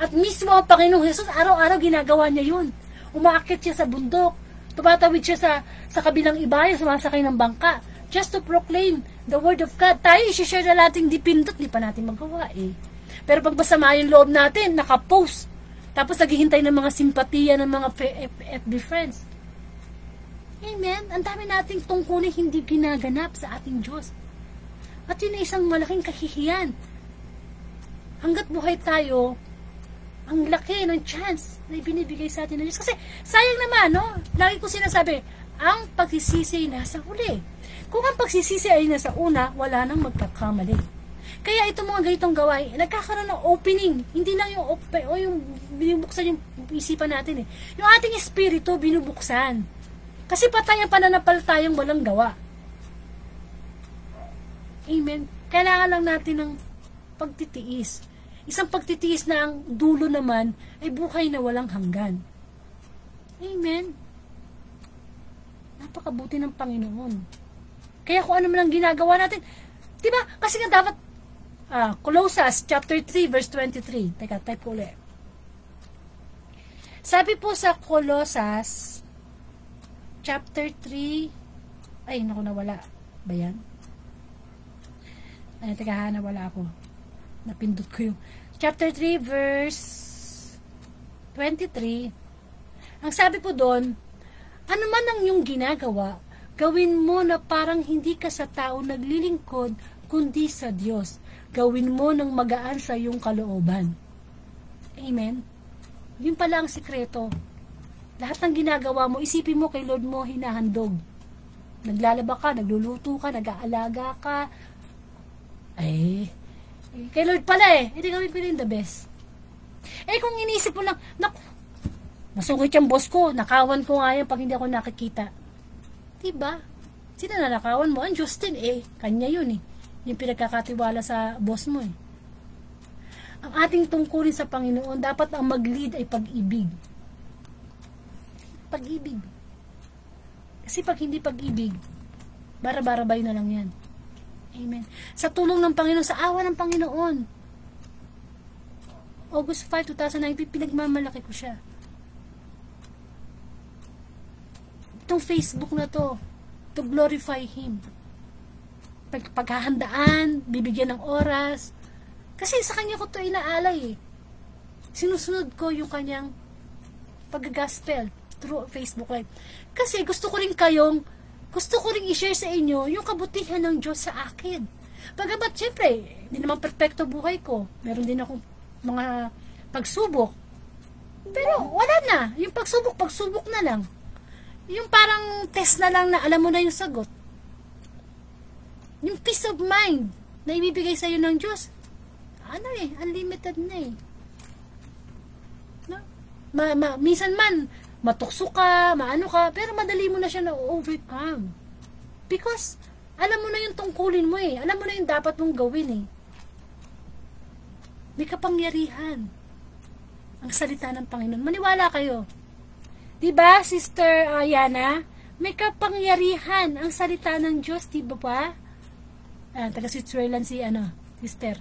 At mismo ang Panginoong Hesus, araw-araw ginagawa niya yun. Umaakit siya sa bundok, tumatawid siya sa kabilang ibayan, sumasakay ng bangka, just to proclaim the Word of God. Tayo, i-share na natin dipindot, di pa natin magawa Pero pag masama yung loob natin, nakapost, tapos naghihintay ng mga simpatiya ng mga FB friends. Amen? Ang dami nating tungkulin hindi ginaganap sa ating Diyos. At yun ay isang malaking kahihiyan. Hanggat buhay tayo, ang laki ng chance na ibinibigay sa atin ng Diyos. Kasi sayang naman, Lagi ko sinasabi, Ang pagsisisi ay nasa huli. Kung ang pagsisisi ay nasa una, wala nang magkakamali. Kaya itong mga ganitong gawain, nagkakaroon ng opening. Hindi lang yung open, o yung binubuksan yung isipan natin eh. Yung ating espiritu, binubuksan. Kasi patay ang pananampalatayang walang gawa. Amen. Kailangan lang natin ng pagtitiis. Isang pagtitiis na ang dulo naman ay buhay na walang hanggan. Amen. Napakabuti ng Panginoon. Kaya kung ano man ang ginagawa natin, diba? Kasi nga dapat, Colossus chapter 3 verse 23. Teka, type ko ulit. Sabi po sa Colossus chapter 3, ay, naku, nawala ba yan? Ay, teka, nawala ako. Napindot ko yung chapter 3 verse 23. Ang sabi po doon, ano man ang iyong ginagawa, gawin mo na parang hindi ka sa tao naglilingkod, kundi sa Diyos. Gawin mo ng magaan sa iyong kalooban. Amen? Yun pala ang sikreto. Lahat ng ginagawa mo, isipin mo kay Lord mo hinahandog. Naglalaba ka, nagluluto ka, nag-aalaga ka. Ay, kay Lord pala eh. Hindi gawin ko rin the best. Eh kung iniisip mo lang, masungit yung boss ko, nakawan ko nga yan pag hindi ako nakikita. Diba? Sino na nakawan mo? Ang Justin eh. Kanya yun eh. Yung pinagkakatiwala sa boss mo eh. Ang ating tungkulin sa Panginoon, dapat ang mag-lead ay pag-ibig. Pag-ibig. Kasi pag hindi pag-ibig, bara-barabay na lang yan. Amen. Sa tulong ng Panginoon, sa awa ng Panginoon. August 5, 2019, pinagmamalaki ko siya. Itong Facebook na to glorify Him. Paghahandaan, bibigyan ng oras. Kasi sa kanya ko to inaalay eh. Sinusunod ko yung kanyang pag-gospel through Facebook Live. Kasi gusto ko rin i-share sa inyo yung kabutihan ng Diyos sa akin. Pagamat, syempre, hindi naman perfecto buhay ko. Meron din akong mga pagsubok. Pero wala na. Yung pagsubok na lang. Yung parang test na lang na alam mo na yung sagot. Yung peace of mind na ibibigay sa'yo ng Diyos, unlimited na eh. No? Minsan man, matukso ka, maano ka, pero madali mo na siya na-overcome. Because, alam mo na yung tungkulin mo eh. Alam mo na yung dapat mong gawin eh. May kapangyarihan ang salita ng Panginoon. Maniwala kayo. Diba, Sister Yana? May kapangyarihan ang salita ng Diyos, diba ba? Taga Switzerland si Sister.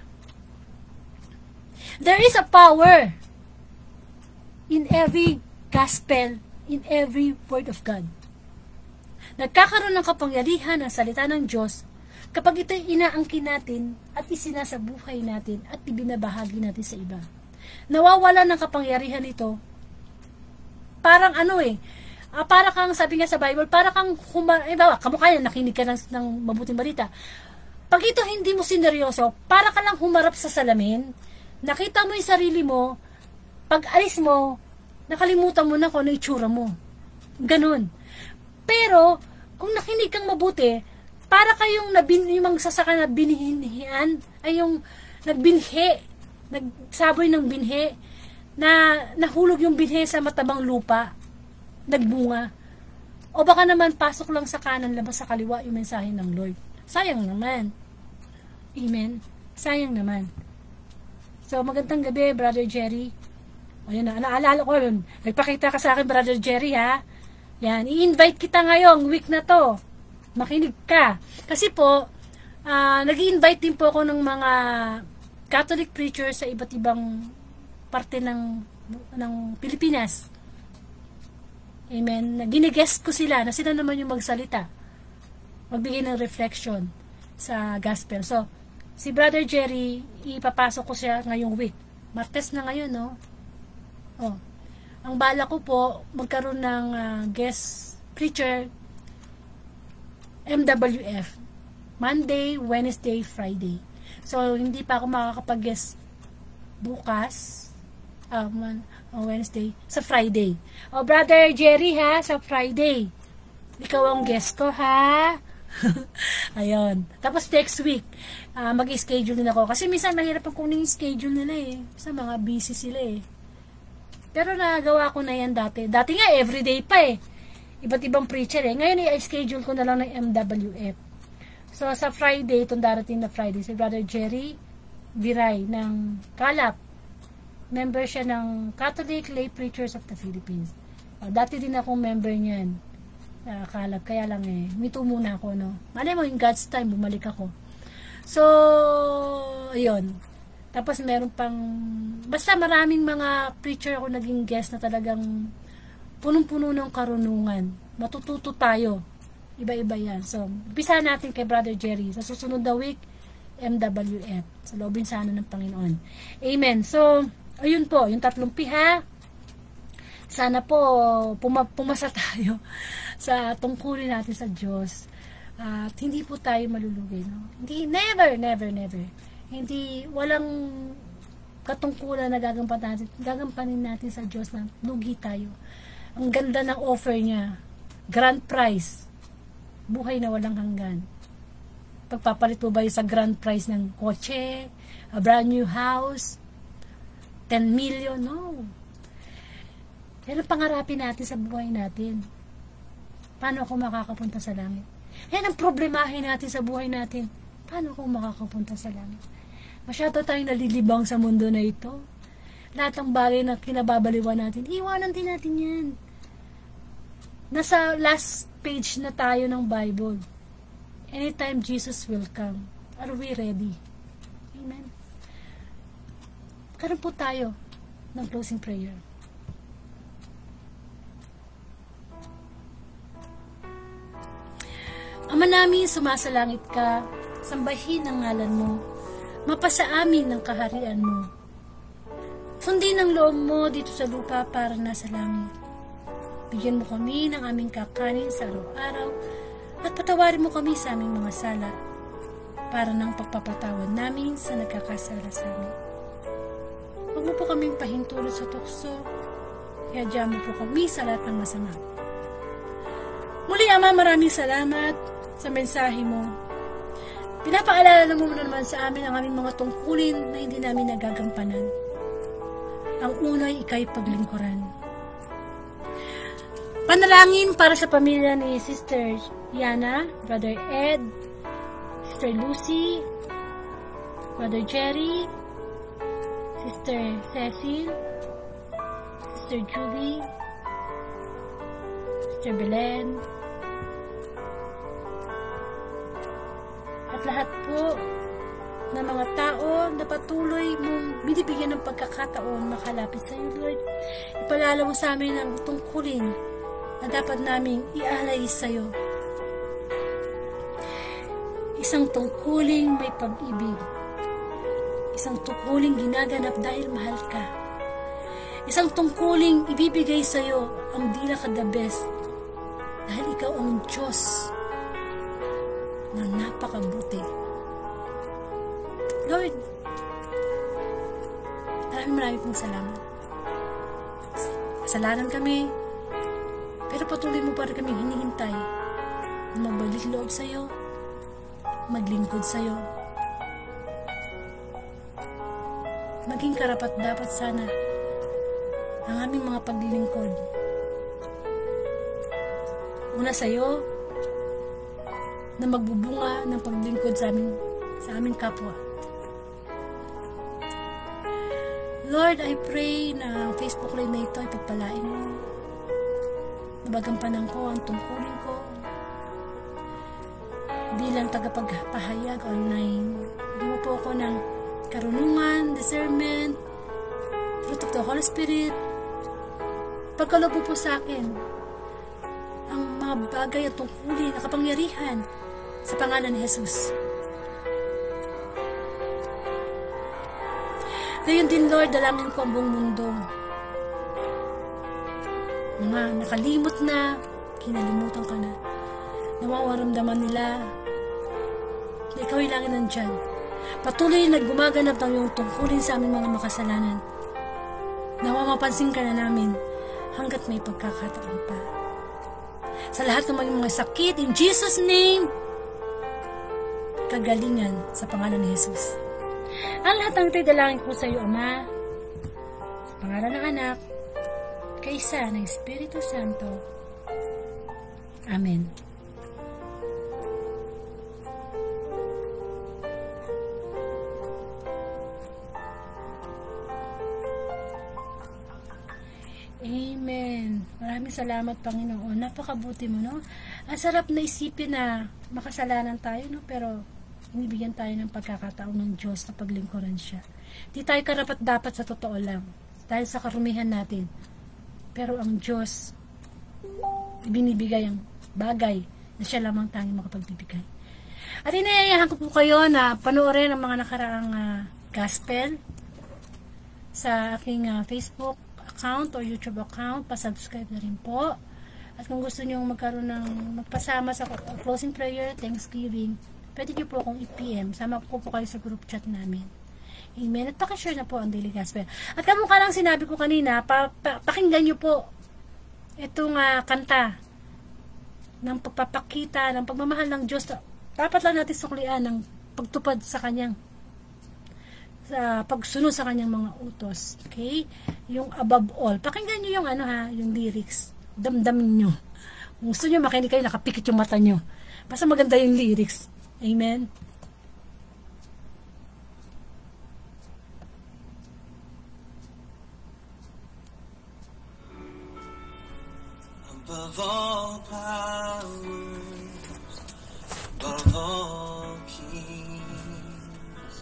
There is a power in every gospel, in every word of God. Nagkakaroon ng kapangyarihan ang salita ng Diyos kapag ito'y inaangkin natin at isinasabuhay natin at ibinabahagi natin sa iba. Nawawala ng kapangyarihan ito. Parang para kang, sabi nga sa Bible, para kang kamukha yan, nakinig ka ng mabuting balita. Pag ito hindi mo sineryoso, para ka lang humarap sa salamin, nakita mo yung sarili mo, pag alis mo, nakalimutan mo na kung ano itsura mo. Ganun. Pero, kung nakinig kang mabuti, para kayong yung magsasaka na binhihan, ay yung nagbinhi, nagsaboy ng binhi, na nahulog yung binhi sa matabang lupa, nagbunga. O baka naman pasok lang sa kanan, labas sa kaliwa yung mensahe ng Lord. Sayang naman. Amen. Sayang naman. So, magandang gabi, Brother Jerry. O yan na, naalala ko yun. Nagpakita ka sa akin, Brother Jerry, ha? Yan, i-invite kita ngayong week na to. Makinig ka. Kasi po, nag-i-invite din po ako ng mga Catholic preachers sa iba't ibang parte ng Pilipinas. Amen. Ginigest ko sila na sila naman yung magsalita. Magbigay ng reflection sa gospel. So, si Brother Jerry, ipapasok ko siya ngayong week. Martes na ngayon, no? Oh. Ang bala ko po, magkaroon ng guest preacher, MWF. Monday, Wednesday, Friday. So, hindi pa ako makakapag-guest bukas, Wednesday, sa Friday. O, Brother Jerry, ha, sa Friday. Ikaw ang guest ko, ha? Ayun. Tapos next week, mag-schedule din ako. Kasi minsan mahirap ang kunin yung schedule nila eh. Sa mga busy sila eh. Pero nagawa ko na yan dati. Dati nga, everyday pa eh. Iba't ibang preacher eh. Ngayon i-schedule ko na lang ng MWF. So, sa Friday, itong darating na Friday, si Brother Jerry Viray ng Calap. Member siya ng Catholic Lay Preachers of the Philippines. Dati din akong member niyan. Kalab, kaya lang mito muna ako, no? Malay mo, in God's time, bumalik ako. So, ayun. Tapos, meron pang, basta maraming mga preacher ako naging guest na talagang punong-puno ng karunungan. Matututo tayo. Iba-iba yan. So, umpisa natin kay Brother Jerry. Sa susunod na week, MWF. Sa loobin sana ng Panginoon. Amen. So, ayun po, yung 3 piha. Sana po, pumasa tayo sa tungkulin natin sa Diyos. At hindi po tayo malulugi, no? Hindi, never. Hindi, walang katungkulan na gagampanin natin sa Diyos na lugi tayo. Ang ganda ng offer niya. Grand prize. Buhay na walang hanggan. Pagpapalit po ba yung sa grand prize ng kotse, a brand new house, 10 million? No. Yan ang pangarapin natin sa buhay natin. Paano ako makakapunta sa langit? Yan ang problemahin natin sa buhay natin. Paano ako makakapunta sa langit? Masyado tayong nalilibang sa mundo na ito. Lahat ng bagay na kinababaliwan natin, iwanan din natin yan. Nasa last page na tayo ng Bible. Anytime Jesus will come, are we ready? Amen. Karoon po tayo ng closing prayer. Ama namin, sumasalangit ka, sambahin ang ngalan mo, mapasa amin ang kaharian mo. Sundin ang loob mo dito sa lupa para nasa langit. Bigyan mo kami ng aming kakanin sa araw-araw at patawarin mo kami sa aming mga sala para ng pagpapatawad namin sa nagkakasala sa amin. Huwag mo po kaming pahintulot sa tukso, kaya diyan mo po kami sa lahat ng masama. Muli, Ama, maraming salamat sa mensahe mo. Pinapaalala mo naman sa amin ang aming mga tungkulin na hindi namin nagagampanan. Ang unay, ika'y paglingkuran. Panalangin para sa pamilya ni Sister Yana, Brother Ed, Sister Lucy, Brother Jerry, Sister Cecil, Sister Julie, Sister Belen, at lahat po ng mga tao na patuloy mong binibigyan ng pagkakataon makalapit sa iyo, Lord. Ipalala mo sa amin ang tungkulin na dapat naming ialay sa iyo. Isang tungkuling may pag-ibig. Isang tungkuling ginaganap dahil mahal ka. Isang tungkuling ibibigay sa iyo ang di ka the best dahil ikaw ang Diyos na napakabuti. Lord, maraming pong salamat. Kasalanan kami, pero patuloy mo pa rin kami hinihintay na magbalik loob sa iyo, maglingkod sa iyo. Maging karapat dapat sana ang aming mga paglilingkod. Una sa iyo, na magbubunga ng paglingkod sa aming kapwa. Lord, I pray na ang Facebook Live na ito ay pagpalain mo. Nabagampanan ko ang tungkulin ko bilang tagapagpahayag online. Bigyan mo po ako ng karunungan, discernment, fruit of the Holy Spirit. Pagkaloob mo po sa akin ang mga bagay at tungkulin na kapangyarihan sa pangalan ni Jesus. Gayon din, Lord, dalangin ko ang buong mundo. Mga nakalimot na, kinalimutan ka na. Nawawaramdaman nila na ikaw ay lagi nandyan. Patuloy na gumaganap ng iyong tungkulin sa aming mga makasalanan. Nawa mapansin ka na namin hanggat may pagkakataon pa. sa lahat ng mga sakit. In Jesus' name, kagalingan sa pangalan ni Jesus. Ang lahat ng dalangin ko sa iyo, Ama, sa pangalan ng Anak, kaysa ng Espiritu Santo. Amen. Amen. Maraming salamat, Panginoon. Napakabuti mo, no? Ang sarap na isipin na makasalanan tayo, no? Pero inibigyan tayo ng pagkakataon ng Diyos na paglingkuran siya. Di tayo karapat-dapat sa totoo lang. Dahil sa karumihan natin. Pero ang Diyos, ibinibigay ang bagay na siya lamang tanging makapagbibigay. At inayayahan ko po kayo na panoorin ang mga nakaraang gospel sa aking Facebook account o YouTube account. Pa-subscribe na rin po. At kung gusto nyo magpasama sa closing prayer, Thanksgiving, pwede nyo po akong i-PM. Sama ko po kayo sa group chat namin. Amen. At pakishare na po ang Daily Gospel. At kamukha lang sinabi ko kanina, pakinggan nyo po itong kanta ng pagpapakita, ng pagmamahal ng Diyos. Dapat lang natin suklian ng pagtupad sa kanyang sa pagsunod sa kanyang mga utos. Okay? Yung above all. Pakinggan nyo yung yung lyrics. Damdamin nyo. Kung gusto nyo makinig kayo, nakapikit yung mata nyo. Basta maganda yung lyrics. Amen? Above all powers, above all kings,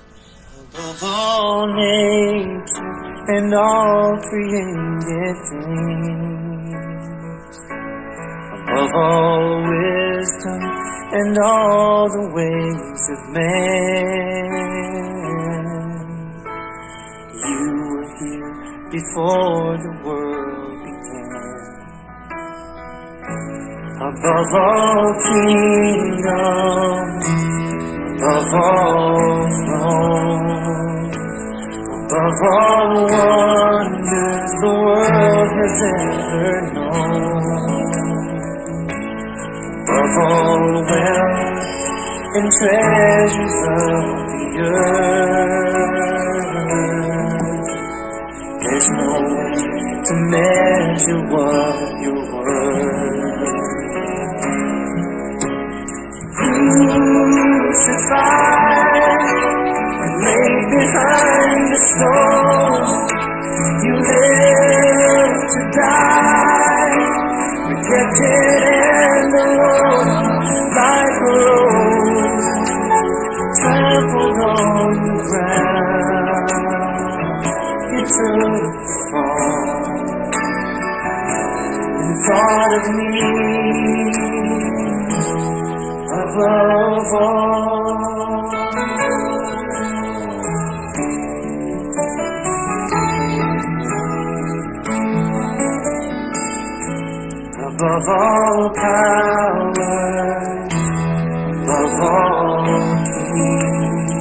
above all nature and all created things, above all wisdom and all the ways of man, you were here before the world began. Above all kingdoms, above all thrones, above all wonders the world has ever known, above all wealth and treasures of the earth, there's no way to measure what you're worth. Crucified and laid behind the stone, you lived to die, rejected and alone, like a rose trampled on the ground. You took the fall and thought of me above all. Above all powers, above all kings,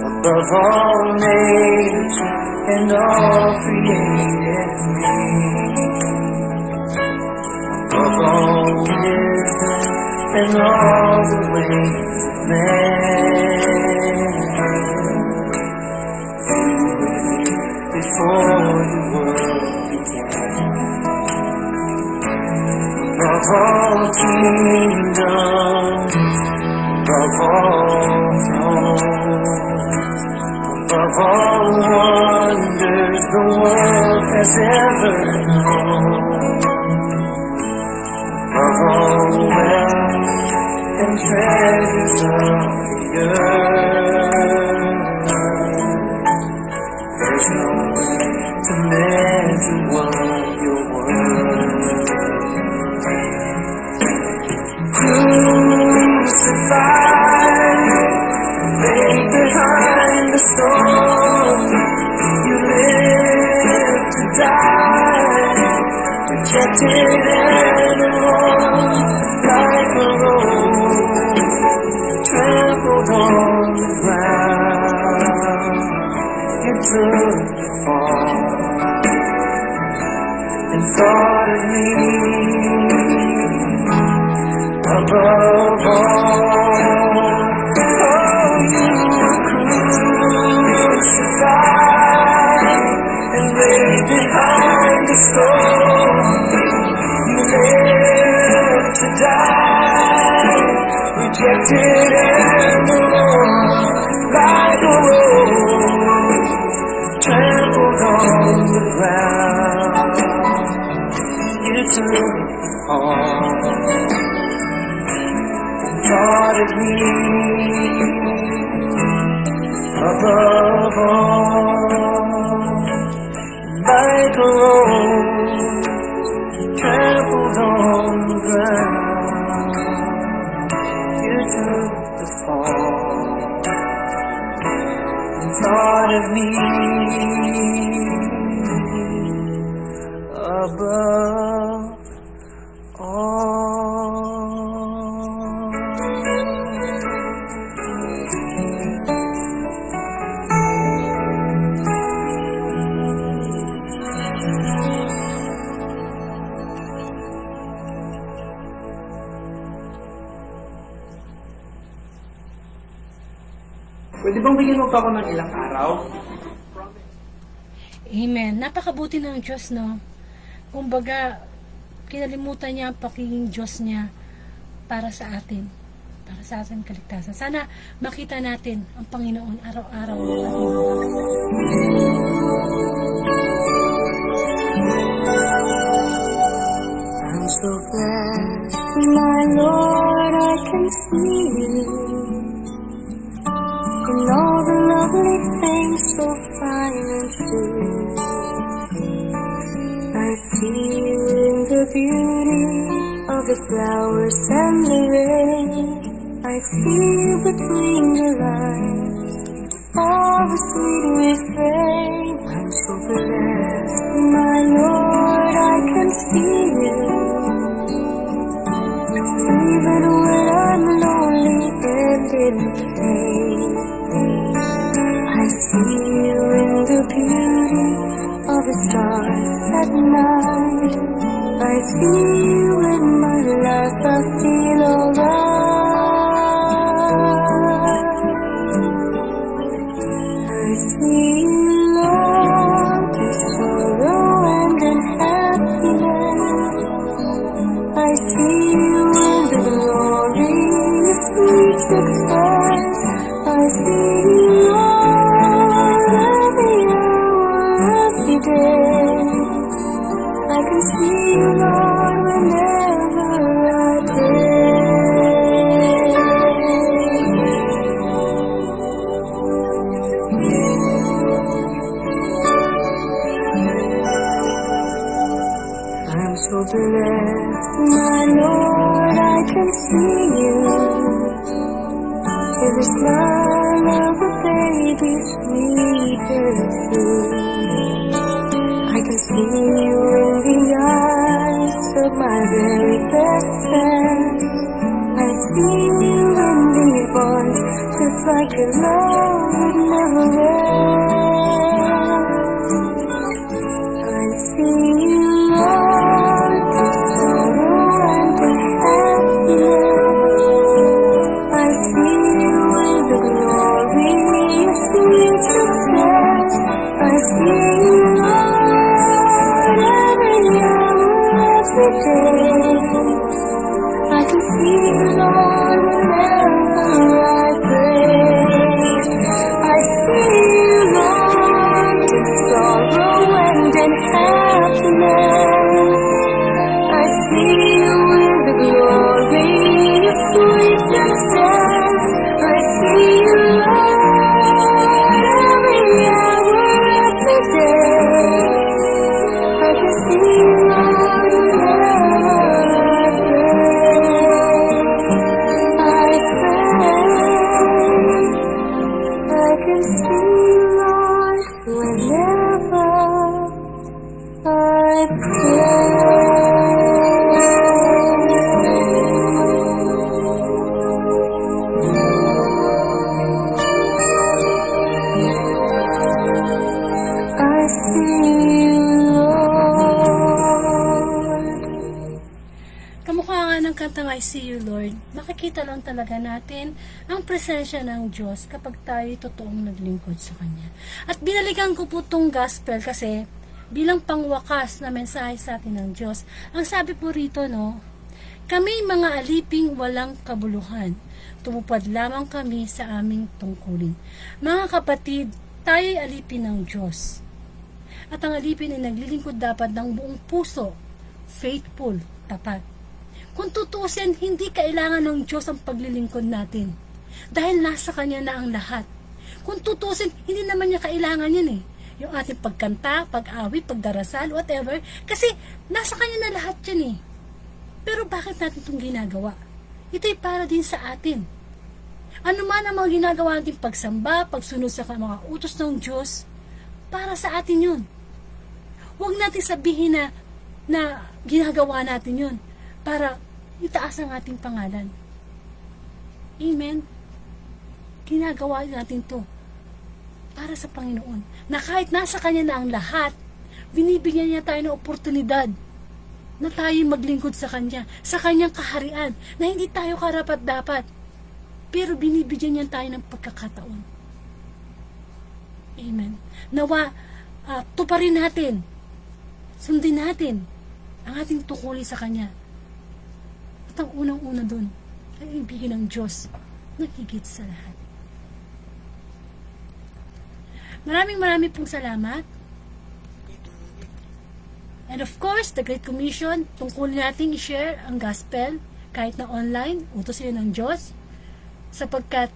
above all nature and all created things, above all wisdom and all the ways of man, you were here before the world began. Above all kingdoms, above all thrones, above all wonders the world has ever known, above all wealth and treasures of the earth, there's no way to measure what you're worth. Crucified, laid behind the stone, you lived to die, rejected and alone, like a rose trampled on the ground. You took the fall and thought of me above all. Oh, you were crucified and laid behind the stone. You lived to die, rejected and alone, like a rose trampled on the ground. You took the fall and thought of me above all, like a rose trampled on the ground. You took the fall and thought of me above all. Pwede bang bigyan mo pa ako ng ilang araw? Amen. Napakabuti ng Diyos, no? Kumbaga, kinalimutan niya ang pagiging Diyos niya para sa atin. Para sa ating kaligtasan. Sana makita natin ang Panginoon araw-araw. I'm so glad, my Lord, I can see you in all the lovely things so fine and true. I see you in the beauty of the flowers and the rain. I see you between the lines, all the sweet refrain. I'm so blessed, my Lord, I can see you, even when I'm lonely and in pain. I see you in the beauty of the stars at night. I see you in my life, I feel alright. I see you, Lord, in sorrow and in happiness. I see you in the glory of sweet success. I see you, Lord, every hour, every day. I can see you, Lord, whenever I pray. I'm so blessed, my Lord, I can see you in the smile of a baby, sweet and true. I can see you in the eyes of my very best friend. I see you in these bonds, just like your love would never end. I see you, Lord, in sorrow and in happiness. I see you in the glory of sweet success. I see you, Lord, every hour, every day. I can see you, Lord, whenever I pray. I see you, Lord, in sorrow and in happiness. I see you in the glory of sweet success. I see you, Lord, every hour, every day. I can see you, Lord, whenever I pray. I pray. I can see you, Lord, whenever I pray. I see you, Lord. Kamukha nga ng ng kantang I See You Lord, makikita lang talaga natin ang presensya ng Diyos kapag tayo totoong naglingkod sa Kanya. At binalikan ko po itong gospel kasi bilang pangwakas na mensahe sa atin ng Diyos. Ang sabi po rito, no, kami mga aliping walang kabuluhan, tumupad lamang kami sa aming tungkulin. Mga kapatid, tayo'y alipin ng Diyos. At ang alipin ay naglilingkod dapat ng buong puso, faithful, tapat. Kung tutusin, hindi kailangan ng Diyos ang paglilingkod natin. Dahil nasa Kanya na ang lahat. Kung tutusin, hindi naman niya kailangan yun eh. Yung ating pagkanta, pag-awit, pagdarasal, whatever. Kasi nasa Kanya na lahat yan eh. Pero bakit natin itong ginagawa? Ito'y para din sa atin. Ano man ang mga ginagawa natin pagsamba, pagsunod sa mga utos ng Diyos, para sa atin yun. Huwag natin sabihin na ginagawa natin yun para itaas ang ating pangalan. Amen? Ginagawa natin to para sa Panginoon. Na kahit nasa Kanya na ang lahat, binibigyan niya tayo ng oportunidad na tayo maglingkod sa Kanya, sa Kanyang kaharian, na hindi tayo karapat-dapat. Pero binibigyan niya tayo ng pagkakataon. Amen. Nawa, tuparin natin, sundin natin ang ating tungkulin sa Kanya. At ang unang-una dun ay ibigin ng Diyos na higit sa lahat. Maraming pong salamat. And of course, the Great Commission, tungkulin natin i-share ang gospel kahit na online, utos yun ng Diyos. Sapagkat,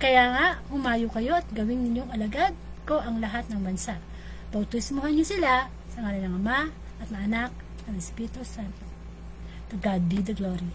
kaya nga, humayo kayo at gawing ninyong alagad ko ang lahat ng bansa. Bautismuhan niyo sila sa ngalan ng Ama at ng Anak at ng Espiritu Santo. To God be the glory.